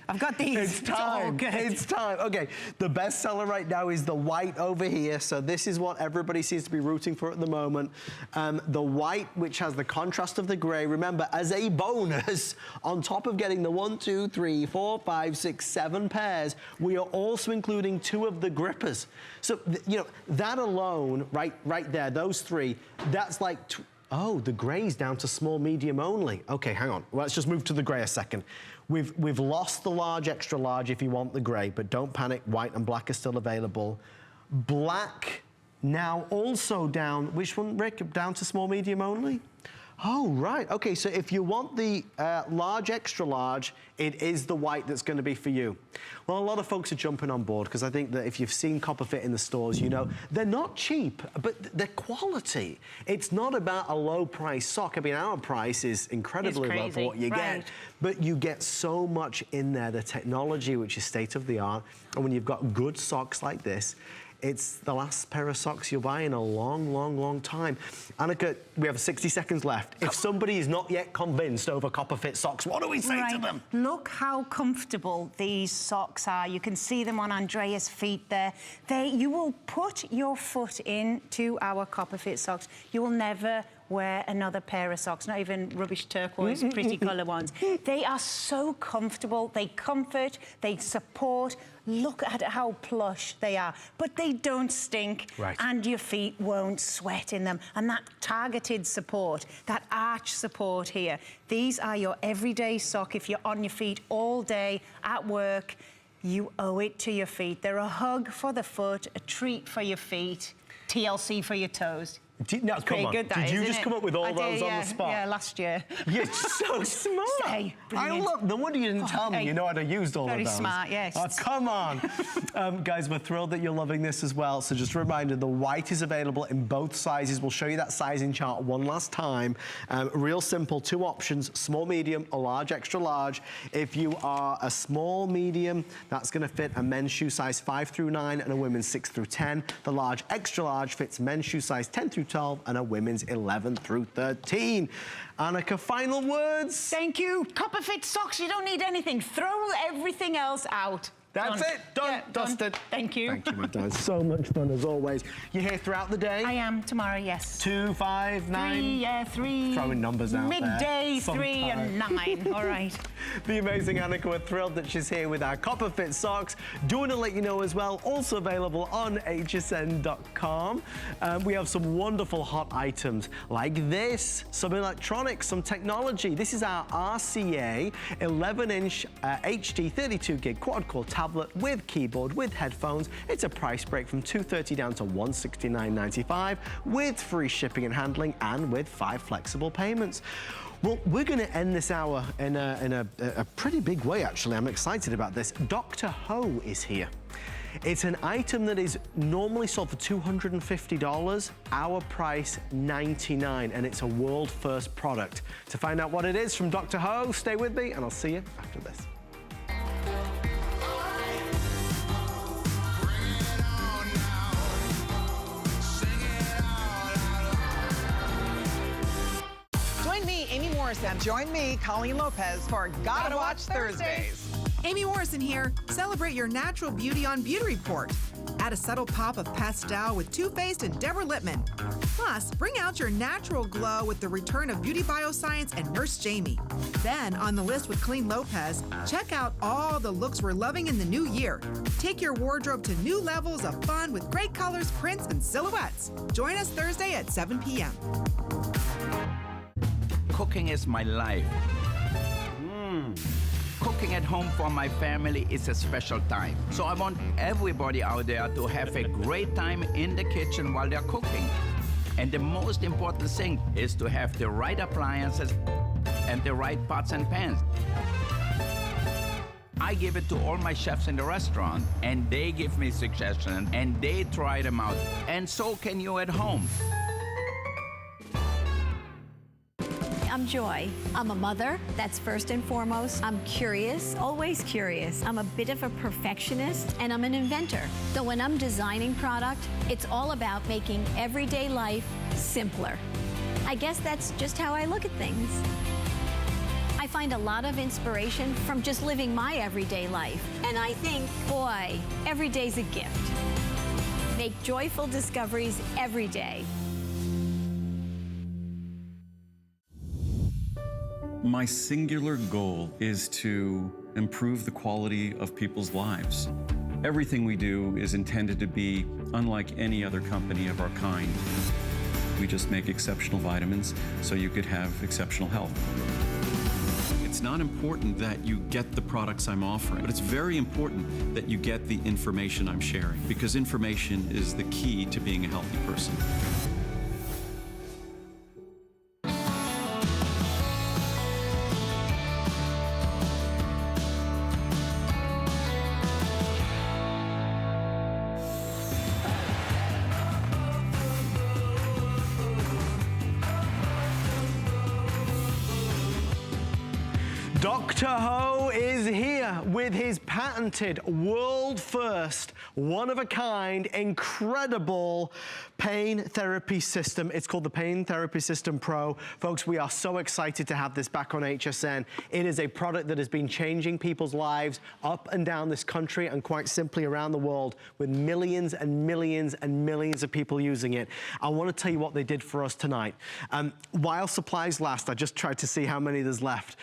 I've got these. It's time. It's time. Okay, the best seller right now is the white over here. So this is what everybody seems to be rooting for at the moment. The white, which has the contrast of the grey. Remember, as a bonus, on top of getting the 1, 2, 3, 4, 5, 6, 7 pairs, we are also including 2 of the grippers. So, you know, that alone, right there, those 3, that's like... Oh, the grey's down to small, medium only. Okay, hang on. Well, let's just move to the grey a second. We've lost the large, extra large if you want the grey, but don't panic, white and black are still available. Black now also down, which one, Rick? Down to small, medium only? Oh, right. Okay, so if you want the large, extra large, it is the white that's going to be for you. Well, a lot of folks are jumping on board because I think that if you've seen Copper Fit in the stores, you know, they're not cheap, but they're quality. It's not about a low price sock. I mean, our price is incredibly low for what you get, but you get so much in there, the technology, which is state of the art. And when you've got good socks like this, it's the last pair of socks you'll buy in a long, long, long time. Annika, we have 60 seconds left. If somebody is not yet convinced over Copper Fit socks, what do we say to them? Look how comfortable these socks are. You can see them on Andrea's feet there. You will put your foot into our Copper Fit socks. You will never wear another pair of socks, not even rubbish turquoise, pretty colour ones. They are so comfortable. They comfort, they support. Look at how plush they are, but they don't stink, and your feet won't sweat in them. And that targeted support, that arch support here, these are your everyday sock. If you're on your feet all day at work, you owe it to your feet. They're a hug for the foot, a treat for your feet, TLC for your toes. No, come on. Did you just come up with all those on the spot? Yeah, last year. You're so smart. Hey, I love, no wonder you didn't tell me. You know I'd have used all of those. Very smart, yes. Oh, come on. Guys, we're thrilled that you're loving this as well. So just a reminder, the white is available in both sizes. We'll show you that sizing chart one last time. Real simple, 2 options, small, medium, or large, extra large. If you are a small, medium, that's going to fit a men's shoe size 5 through 9 and a women's 6 through 10. The large, extra large fits men's shoe size 10 through 12 and a women's 11 through 13. Annika, final words? Thank you. Copper Fit socks, you don't need anything. Throw everything else out. That's it. Done. Yeah, Dusted. Thank you. Thank you, my darling. So much fun as always. You're here throughout the day? I am tomorrow, yes. 2, 5, 9? 3. Throwing numbers out Midday, there. 3 and 9. All right. The amazing Annika, we're thrilled that she's here with our Copper Fit socks. Do want to let you know as well, also available on hsn.com. We have some wonderful hot items like this, some electronics, some technology. This is our RCA 11-inch HD 32 gig quad-core tablet with keyboard, with headphones. It's a price break from $230 down to $169.95 with free shipping and handling and with 5 flexible payments. Well, we're going to end this hour in a pretty big way, actually. I'm excited about this. Dr. Ho is here. It's an item that is normally sold for $250, our price $99, and it's a world first product. To find out what it is from Dr. Ho, stay with me and I'll see you after this. And join me, Colleen Lopez, for Gotta Watch Thursdays. Amy Morrison here. Celebrate your natural beauty on Beauty Report. Add Add a subtle pop of pastel with Too Faced and Deborah Lippman. Plus, bring out your natural glow with the return of Beauty Bioscience and Nurse Jamie. Then, on the list with Colleen Lopez, check out all the looks we're loving in the new year. Take your wardrobe to new levels of fun with great colors, prints, and silhouettes. Join us Thursday at 7 p.m. Cooking is my life. Cooking at home for my family is a special time. So I want everybody out there to have a great time in the kitchen while they're cooking. And the most important thing is to have the right appliances and the right pots and pans. I give it to all my chefs in the restaurant, and they give me suggestions, and they try them out. And so can you at home. I'm Joy. I'm a mother, that's first and foremost. I'm curious, always curious. I'm a bit of a perfectionist, and I'm an inventor. So when I'm designing product, it's all about making everyday life simpler. I guess that's just how I look at things. I find a lot of inspiration from just living my everyday life. And I think, boy, every day's a gift. Make joyful discoveries every day. My singular goal is to improve the quality of people's lives. Everything we do is intended to be unlike any other company of our kind. We just make exceptional vitamins so you could have exceptional health. It's not important that you get the products I'm offering, but it's very important that you get the information I'm sharing, because information is the key to being a healthy person. Dr. Ho is here with his patented, world-first, one-of-a-kind, incredible pain therapy system. It's called the Pain Therapy System Pro. Folks, we are so excited to have this back on HSN. It is a product that has been changing people's lives up and down this country and quite simply around the world, with millions and millions and millions of people using it. I want to tell you what they did for us tonight. While supplies last, I just tried to see how many there's left.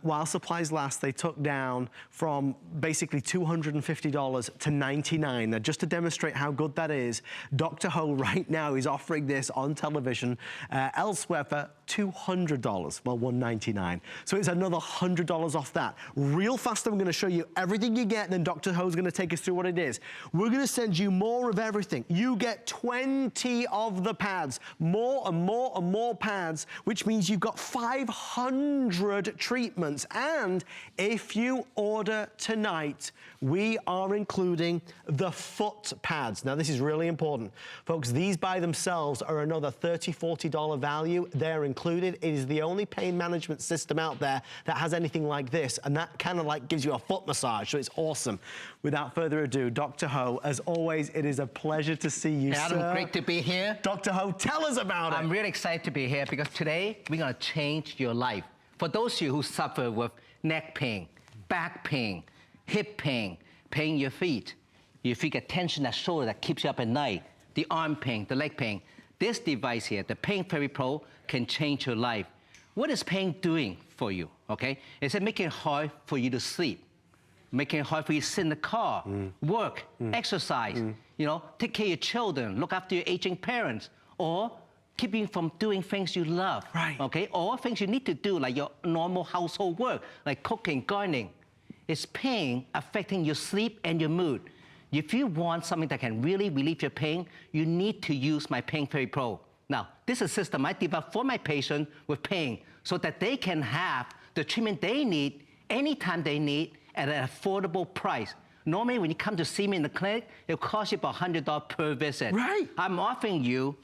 While supplies last, they took down from basically $250 to $99. Now, just to demonstrate how good that is, Dr. Ho right now is offering this on television elsewhere for $200, well, $199. So it's another $100 off that. Real fast, I'm gonna show you everything you get, and then Dr. Ho's gonna take us through what it is. We're gonna send you more of everything. You get 20 of the pads, more and more and more pads, which means you've got 500 treatments. And if you order tonight, we are including the foot pads. Now, this is really important. Folks, these by themselves are another $30, $40 value. They're included. It is the only pain management system out there that has anything like this, and that kind of like gives you a foot massage, so it's awesome. Without further ado, Dr. Ho, as always, it is a pleasure to see you, Adam, sir. great to be here. Dr. Ho, tell us about it. I'm really excited to be here because today we're going to change your life. For those of you who suffer with neck pain, back pain, hip pain, pain in your feet, you feel a tension at shoulder that keeps you up at night, the arm pain, the leg pain, this device here, the Pain Therapy Pro, can change your life. What is pain doing for you, okay? Is it making it hard for you to sleep? Making it hard for you to sit in the car, work, exercise, you know, take care of your children, look after your aging parents, or keeping you from doing things you love, okay? Or things you need to do, like your normal household work, like cooking, gardening. Is pain affecting your sleep and your mood? If you want something that can really relieve your pain, you need to use my Pain Therapy Pro. Now, this is a system I developed for my patient with pain so that they can have the treatment they need anytime they need at an affordable price. Normally, when you come to see me in the clinic, it'll cost you about $100 per visit. Right. I'm offering you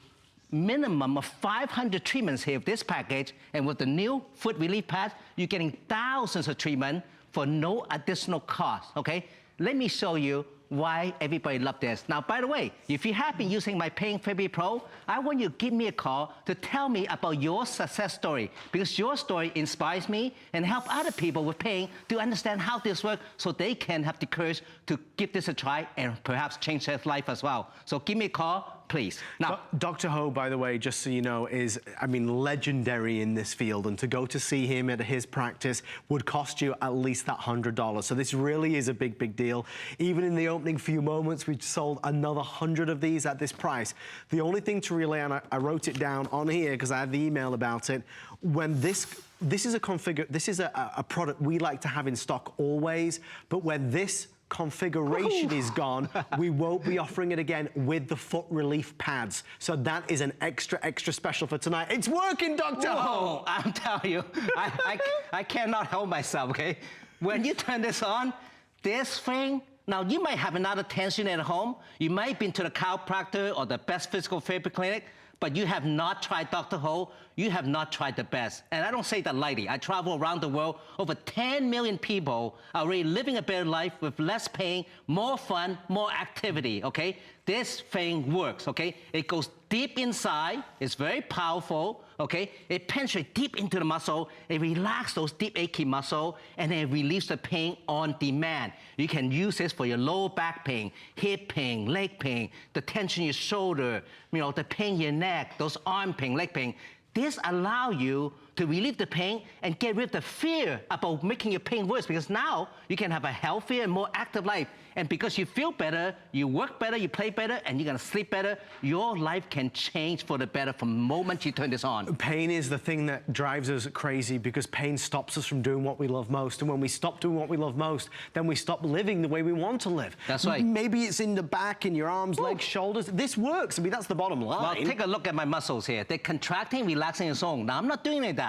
minimum of 500 treatments here with this package, and with the new foot relief pads, you're getting thousands of treatments for no additional cost, okay? let me show you why everybody loves this. Now, by the way, if you have been using my Pain Therapy Pro, I want you to give me a call to tell me about your success story, because your story inspires me and help other people with pain to understand how this works so they can have the courage to give this a try and perhaps change their life as well. So give me a call, please. Now, Dr. Ho, by the way, just so you know, is, I mean, legendary in this field, and to go to see him at his practice would cost you at least that $100. So this really is a big, big deal. Even in the opening few moments, we sold another 100 of these at this price. The only thing to relay on, I wrote it down on here because I had the email about it. When this is a product we like to have in stock always, but when this configuration is gone, we won't be offering it again with the foot relief pads. So that is an extra special for tonight. It's working, Doctor Ho! I'm telling you, I cannot help myself, okay? When you turn this on, this thing, now you might have another tension at home. You might have been to the chiropractor or the best physical therapy clinic, but you have not tried Dr. Ho, you have not tried the best. And I don't say that lightly. I travel around the world. Over 10 million people are already living a better life with less pain, more fun, more activity, okay? This thing works, okay? It goes deep inside, it's very powerful, okay? It penetrates deep into the muscle, it relaxes those deep achy muscle, and then it relieves the pain on demand. You can use this for your lower back pain, hip pain, leg pain, the tension in your shoulder, you know, the pain in your neck, those arm pain, leg pain. This allows you to relieve the pain and get rid of the fear about making your pain worse, because now you can have a healthier and more active life. And because you feel better, you work better, you play better, and you're gonna sleep better, your life can change for the better from the moment you turn this on. Pain is the thing that drives us crazy, because pain stops us from doing what we love most. And when we stop doing what we love most, then we stop living the way we want to live. That's right. Maybe it's in the back, in your arms, legs, shoulders. This works. I mean, that's the bottom line. Well, take a look at my muscles here. They're contracting, relaxing, and so on. Now, I'm not doing like that.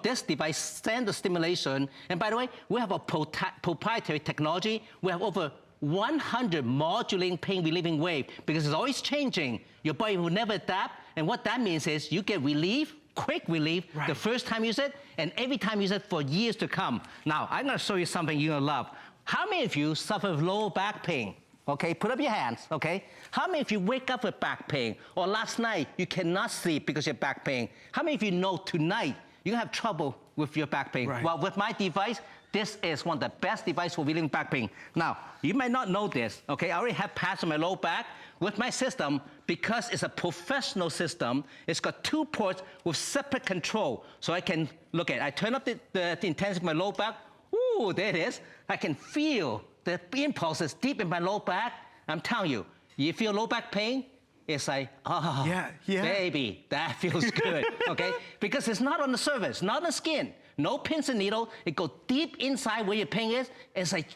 This device sends the stimulation. And by the way, we have a proprietary technology. We have over 100 modulating pain relieving wave, because it's always changing. Your body will never adapt. And what that means is you get relief, quick relief, the first time you use it, and every time you use it for years to come. Now, I'm gonna show you something you're gonna love. How many of you suffer with lower back pain? Okay, put up your hands, okay? How many of you wake up with back pain? Or last night, you cannot sleep because of your back pain? How many of you know tonight you have trouble with your back pain? Well, with my device, this is one of the best devices for relieving back pain. Now, you might not know this, okay? I already have pads on my low back. With my system, because it's a professional system, it's got 2 ports with separate control. So I can, look at it, I turn up the intensity of my low back. Ooh, there it is. I can feel the impulses deep in my low back. I'm telling you, you feel low back pain, it's like, oh, baby, that feels good, okay? Because it's not on the surface, not on the skin, no pins and needle. It goes deep inside where your pain is. It's like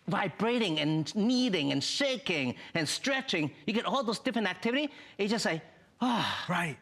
vibrating and kneading and shaking and stretching. You get all those different activity. It's just like,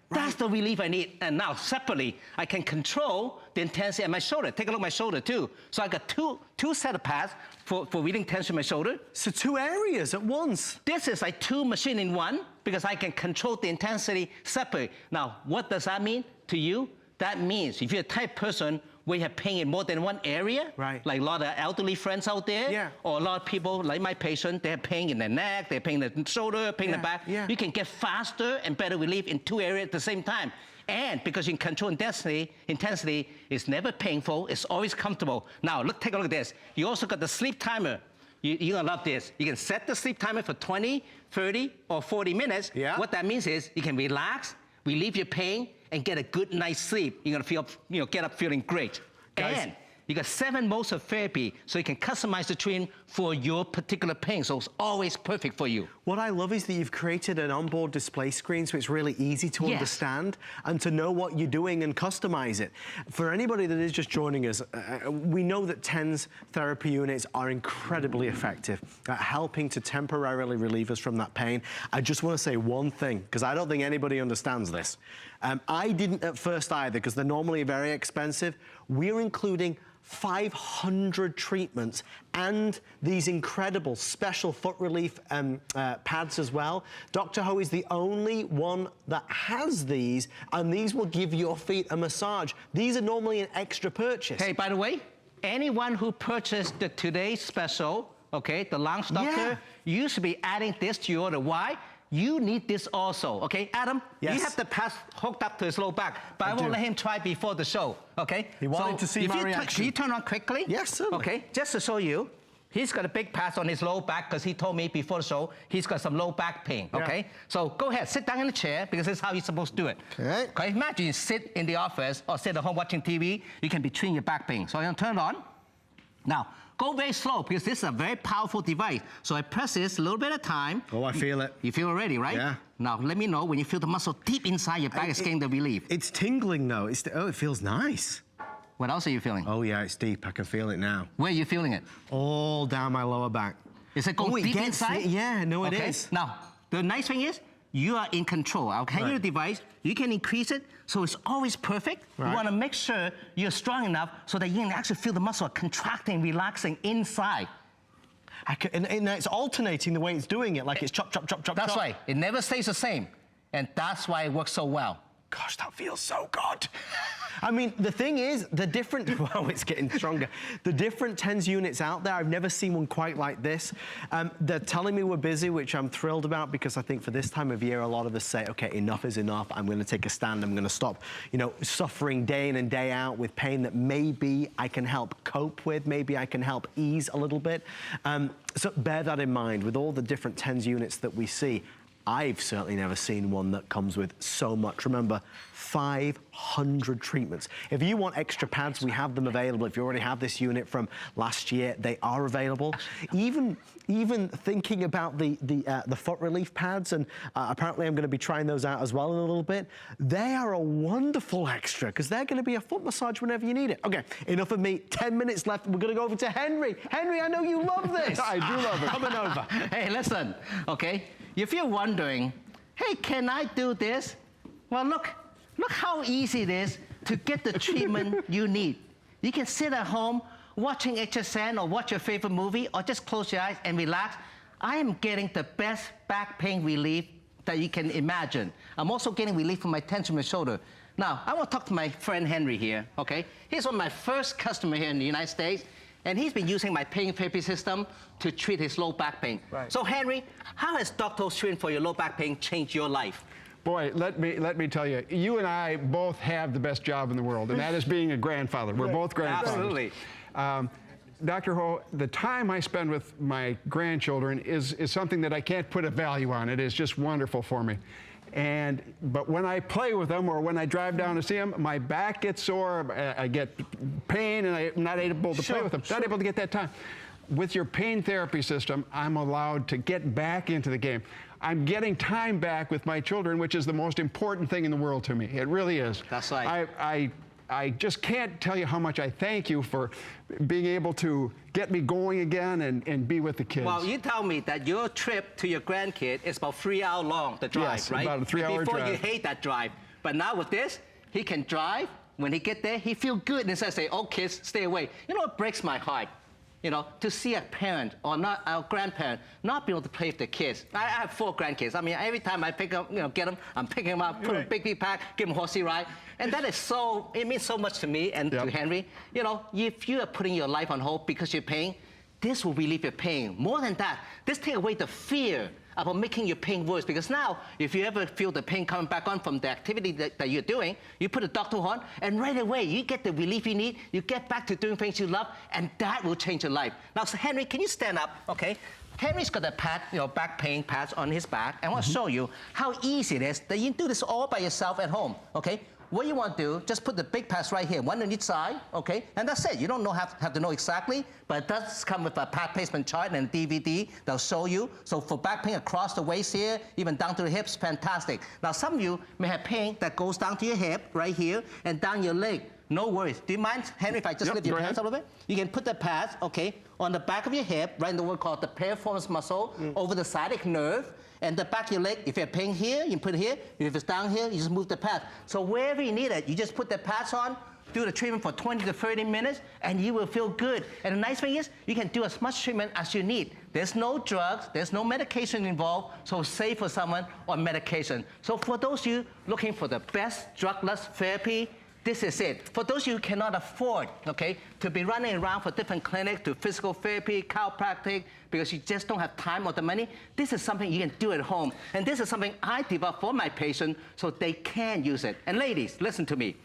that's the relief I need. And now, separately, I can control the intensity at my shoulder. Take a look at my shoulder, too. So I got two set of pads for relieving tension in my shoulder. So 2 areas at once. This is like 2 machines in one, because I can control the intensity separately. Now, what does that mean to you? That means if you're a type person where you have pain in more than one area, like a lot of elderly friends out there, or a lot of people, like my patient, they have pain in their neck, they have pain in the shoulder, pain in the back. You can get faster and better relief in 2 areas at the same time. And because you can control intensity is never painful, it's always comfortable. Now, take a look at this. You also got the sleep timer. You're gonna love this. You can set the sleep timer for 20, 30, or 40 minutes. What that means is you can relax, relieve your pain, and get a good night's sleep. You're gonna feel, get up feeling great. And you got 7 modes of therapy, so you can customize the treatment for your particular pain, so it's always perfect for you. What I love is that you've created an onboard display screen, so it's really easy to understand and to know what you're doing and customize it. For anybody that is just joining us, we know that TENS therapy units are incredibly effective at helping to temporarily relieve us from that pain. I just want to say one thing, because I don't think anybody understands this. I didn't at first either, because they're normally very expensive. We're including 500 treatments and these incredible special foot relief pads as well. Dr. Ho is the only one that has these, and these will give your feet a massage. These are normally an extra purchase. Hey, by the way, anyone who purchased the today's special okay, the lounge doctor, you should be adding this to your order. Why? You need this also, okay? Adam, you have the pads hooked up to his low back, but I won't let him try before the show, okay? He wanted to see my reaction. Can you turn on quickly? Yes, certainly. Okay, just to show you, he's got a big pads on his low back because he told me before the show he's got some low back pain, okay? So go ahead, sit down in the chair because this is how you're supposed to do it. Okay, imagine you sit in the office or sit at home watching TV, you can be treating your back pain. So I'm gonna turn it on. Now, go very slow because this is a very powerful device. So I press this a little bit at a time. Oh, I feel it. You feel it already, right? Yeah. Now, let me know when you feel the muscle deep inside your back is getting the relief. It's tingling though. It feels nice. What else are you feeling? Oh yeah, it's deep. I can feel it now. Where are you feeling it? All down my lower back. Is it going deep inside? Yeah, no, it is. Now, the nice thing is, you are in control. I'll hand you the device. You can increase it so it's always perfect. You want to make sure you're strong enough so that you can actually feel the muscle contracting, relaxing inside. And it's alternating the way it's doing it, like it's chop, chop, chop, chop, That's chop. right. It never stays the same. And that's why it works so well. Gosh, that feels so good. I mean, the thing is, the different, wow, it's getting stronger. The different TENS units out there, I've never seen one quite like this. They're telling me we're busy, which I'm thrilled about because I think for this time of year, a lot of us say, okay, enough is enough. I'm gonna take a stand. I'm gonna stop, you know, suffering day in and day out with pain that maybe I can help cope with, maybe I can help ease a little bit. So bear that in mind with all the different TENS units that we see. I've certainly never seen one that comes with so much. Remember, 500 treatments. If you want extra pads, we have them available. If you already have this unit from last year, they are available. Even thinking about the foot relief pads, and apparently I'm going to be trying those out as well in a little bit. They are a wonderful extra because they're going to be a foot massage whenever you need it. Okay, enough of me. 10 minutes left. We're going to go over to Henry. Henry, I know you love this. I do love it. Coming over. Hey, listen, okay? If you're wondering, hey, can I do this? Well, look how easy it is to get the treatment you need. You can sit at home watching HSN or watch your favorite movie or just close your eyes and relax. I am getting the best back pain relief that you can imagine. I'm also getting relief from my tension in my shoulder. Now, I want to talk to my friend Henry here, okay? He's one of my first customers here in the United States, and he's been using my pain therapy system to treat his low back pain. Right. So Henry, how has Dr. treatment for your low back pain changed your life? Boy, let me tell you, you and I both have the best job in the world, and that is being a grandfather. We're both grandfathers. Absolutely. Dr. Ho, the time I spend with my grandchildren is something that I can't put a value on. It is just wonderful for me. But when I play with them or when I drive down to see them, my back gets sore, I get pain, and I'm not able to play with them. Not able to get that time. With your pain therapy system, I'm allowed to get back into the game. I'm getting time back with my children, which is the most important thing in the world to me. It really is. That's right. I just can't tell you how much I thank you for being able to get me going again and be with the kids. Well, you tell me that your trip to your grandkid is about 3 hours long, the drive, yes, right? About a 3-hour drive. Before you hate that drive. But now with this, he can drive. When he get there, he feel good and says, oh, kids, stay away. You know what breaks my heart? You know, to see a parent or not a grandparent not be able to play with their kids. I have 4 grandkids. I mean, every time I pick up, get them, I'm picking them up, put them in a big pack, give them a horsey ride. And that is it means so much to me and to Henry. You know, if you are putting your life on hold because you're pain, this will relieve your pain. More than that, this take away the fear about making your pain worse. Because now, if you ever feel the pain coming back on from the activity that you're doing, you put a doctor on, and right away, you get the relief you need, you get back to doing things you love, and that will change your life. Now, so Henry, can you stand up, okay? Henry's got a pad, back pain pads on his back, and I want to show you how easy it is that you can do this all by yourself at home, okay? What you want to do, just put the big pads right here, one on each side, okay? And that's it. You don't have to know exactly, but it does come with a pad placement chart and a DVD that'll show you. So for back pain across the waist here, even down to the hips, fantastic. Now, some of you may have pain that goes down to your hip, right here, and down your leg. No worries. Do you mind, Henry, if I just lift your hands a little bit? You can put the pads, okay, on the back of your hip, right in the word called the piriformis muscle, over the sciatic nerve, and the back of your leg. If you have pain here, you can put it here. If it's down here, you just move the pad. So wherever you need it, you just put the pads on, do the treatment for 20 to 30 minutes, and you will feel good. And the nice thing is, you can do as much treatment as you need. There's no drugs, there's no medication involved, so safe for someone on medication. So for those of you looking for the best drugless therapy, this is it. For those of you who cannot afford, okay, to be running around for different clinics, to physical therapy, chiropractic, because you just don't have time or the money, this is something you can do at home. And this is something I develop for my patients so they can use it. And ladies, listen to me.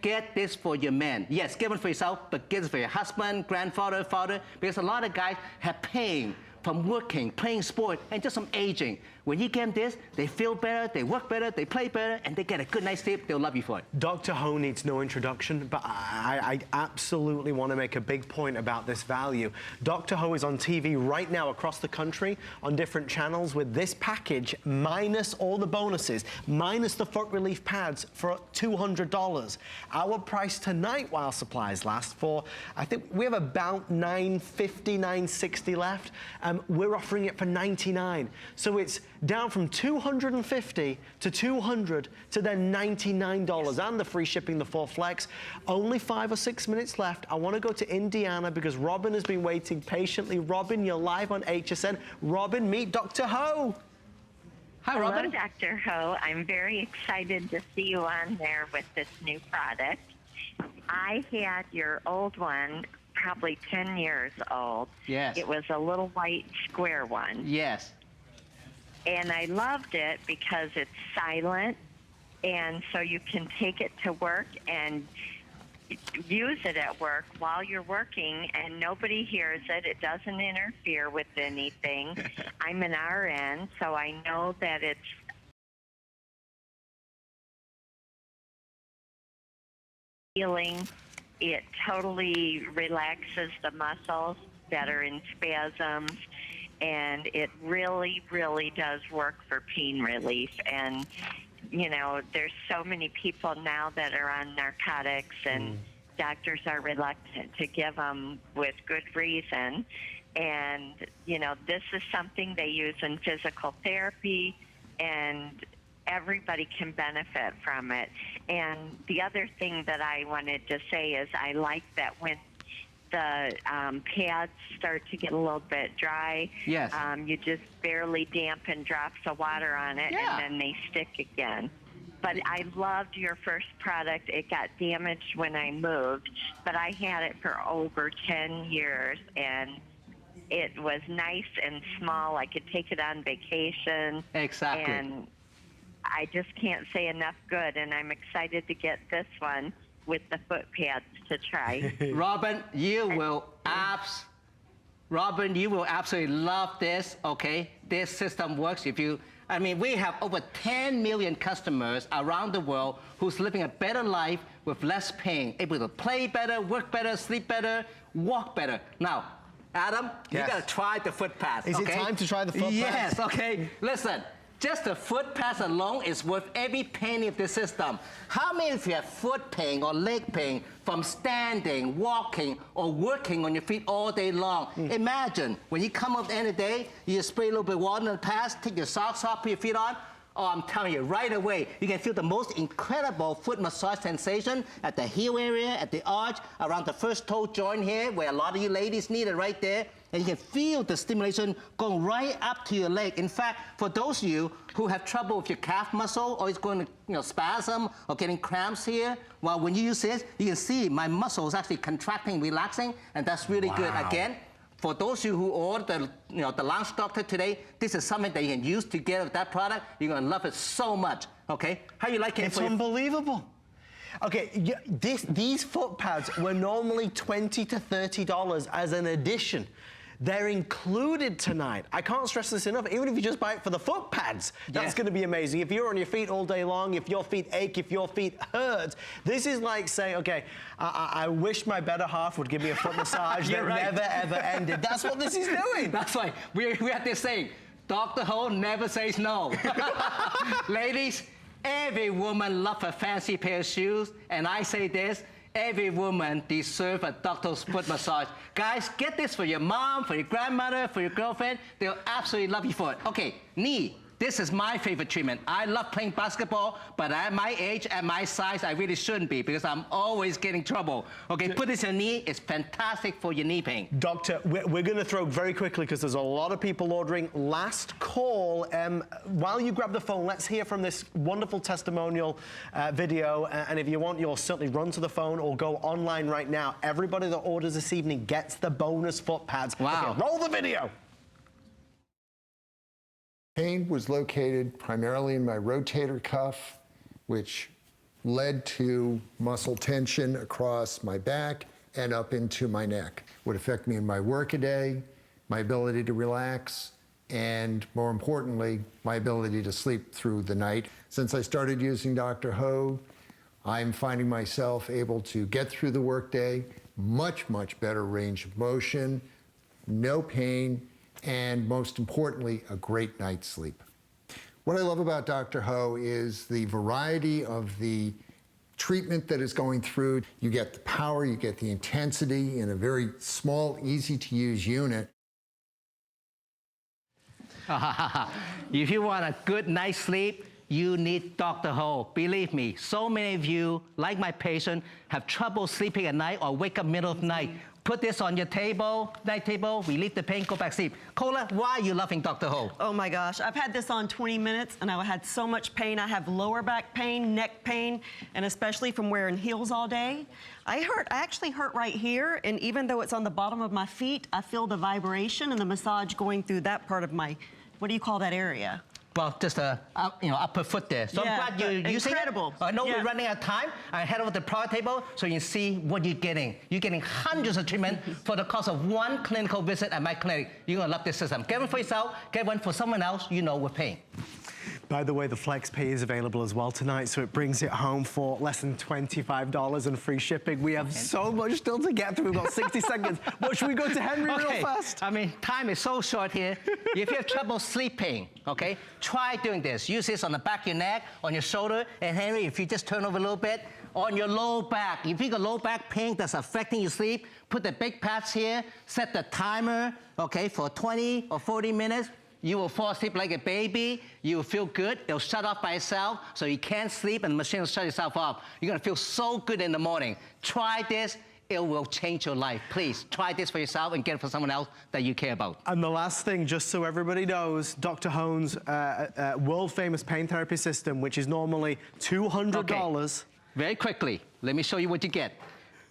Get this for your man. Yes, get one for yourself, but get it for your husband, grandfather, father, because a lot of guys have pain from working, playing sport, and just from aging. When you get them this, they feel better, they work better, they play better, and they get a good night's sleep. They'll love you for it. Dr. Ho needs no introduction, but I absolutely want to make a big point about this value. Dr. Ho is on TV right now across the country on different channels with this package, minus all the bonuses, minus the foot relief pads for $200. Our price tonight while supplies last for, I think we have about $950, $960 left. We're offering it for $99. So it's down from $250 to $200 to then $99 and the free shipping, the 4 flex. Only 5 or 6 minutes left. I want to go to Indiana because Robin has been waiting patiently. Robin, you're live on HSN. Robin, meet Dr. Ho. Hi, Robin. Hello, Dr. Ho. I'm very excited to see you on there with this new product. I had your old one, probably 10 years old. Yes. It was a little white square one. Yes. And I loved it because it's silent, and so you can take it to work and use it at work while you're working, and nobody hears it. It doesn't interfere with anything. I'm an RN, so I know that it's healing. It totally relaxes the muscles that are in spasms. And it really, really does work for pain relief. And, you know, there's so many people now that are on narcotics, and doctors are reluctant to give them with good reason. And, you know, this is something they use in physical therapy, and everybody can benefit from it. And the other thing that I wanted to say is I like that when the pads start to get a little bit dry. Yes. You just barely dampen drops of water on it, Yeah. and then they stick again. But I loved your first product. It got damaged when I moved, but I had it for over 10 years, and it was nice and small. I could take it on vacation. Exactly. And I just can't say enough good, and I'm excited to get this one with the foot pads to try. Robin, you will absolutely love this, okay? This system works if you, I mean, we have over 10 million customers around the world who's living a better life with less pain, able to play better, work better, sleep better, walk better. Now, Adam, Yes. you gotta try the foot pads, Is okay? it time to try the foot pads? Yes, okay. Listen. Just the foot pads alone is worth every penny of the system. How many of you have foot pain or leg pain from standing, walking, or working on your feet all day long? Imagine when you come up at the end of the day, you spray a little bit of water in the pads, take your socks off, put your feet on. Oh, I'm telling you, right away, you can feel the most incredible foot massage sensation at the heel area, at the arch, around the first toe joint here, where a lot of you ladies need it right there. And you can feel the stimulation going right up to your leg. In fact, for those of you who have trouble with your calf muscle, or it's going to spasm or getting cramps here, well, when you use this, you can see my muscles actually contracting, relaxing, and that's really good. Again, for those of you who ordered the Lounge Doctor today, this is something that you can use together with that product. You're going to love it so much, okay? How you like it? It's unbelievable. Okay, these foot pads were normally $20 to $30 as an addition. They're included tonight. I can't stress this enough. Even if you just buy it for the foot pads, that's going to be amazing. If you're on your feet all day long, if your feet ache, if your feet hurt, this is like saying, okay, I wish my better half would give me a foot massage that never, ever ended. That's what this is doing. That's right. We have this saying, Dr. Ho never says no. Ladies, every woman loves a fancy pair of shoes, and I say this, every woman deserves a doctor's foot massage. Guys, get this for your mom, for your grandmother, for your girlfriend. They'll absolutely love you for it. Okay, knee, This is my favorite treatment. I love playing basketball, but at my age, at my size, I really shouldn't be because I'm always getting trouble. Okay, put this on your knee. It's fantastic for your knee pain. Doctor, we're going to throw very quickly because there's a lot of people ordering. Last call. While you grab the phone, let's hear from this wonderful testimonial video. And if you want, you'll certainly run to the phone or go online right now. Everybody that orders this evening gets the bonus foot pads. Wow. Okay, roll the video. Pain was located primarily in my rotator cuff, which led to muscle tension across my back and up into my neck. Would affect me in my workaday, my ability to relax, and more importantly, my ability to sleep through the night. Since I started using Dr. Ho, I'm finding myself able to get through the workday, much, much better range of motion, no pain, and most importantly, a great night's sleep. What I love about Dr. Ho is the variety of the treatment that is going through. You get the power, you get the intensity in a very small, easy-to-use unit. If you want a good night's sleep, you need Dr. Ho. Believe me, so many of you, like my patient, have trouble sleeping at night or wake up middle of the night. Put this on your table, night table, relieve the pain, go back to sleep. Kola, why are you loving Dr. Ho? Oh my gosh, I've had this on 20 minutes and I had so much pain. I have lower back pain, neck pain, and especially from wearing heels all day. I actually hurt right here, and even though it's on the bottom of my feet, I feel the vibration and the massage going through that part of my, what do you call that area? Well, just a upper foot there. So Yeah, I'm glad you're using it. incredible. I know Yeah. we're running out of time. I head over to the product table so you can see what you're getting. You're getting hundreds of treatment for the cost of one clinical visit at my clinic. You're gonna love this system. Get one for yourself, get one for someone else you know we're paying. By the way, the Flex Pay is available as well tonight, so it brings it home for less than $25 and free shipping. We have so much still to get through. We've got 60 seconds. What, should we go to Henry real fast? I mean, time is so short here. If you have trouble sleeping, okay, try doing this. Use this on the back of your neck, on your shoulder, and Henry, if you just turn over a little bit, on your low back. If you got low back pain that's affecting your sleep, put the big pads here, set the timer, okay, for 20 or 40 minutes. You will fall asleep like a baby. You will feel good. It'll shut off by itself, so you can't sleep, and the machine will shut itself off. You're gonna feel so good in the morning. Try this. It will change your life. Please, try this for yourself and get it for someone else that you care about. And the last thing, just so everybody knows, Dr. Ho's world-famous pain therapy system, which is normally $200. Okay. Very quickly, let me show you what you get.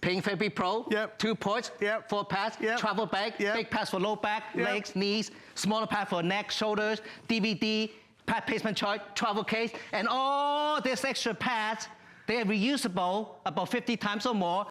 Pain Therapy Pro, 2 ports, 4 pads, travel bag, big pads for low back, legs, knees, smaller pad for neck, shoulders, DVD, pad placement chart, travel case, and all these extra pads, they are reusable about 50 times or more.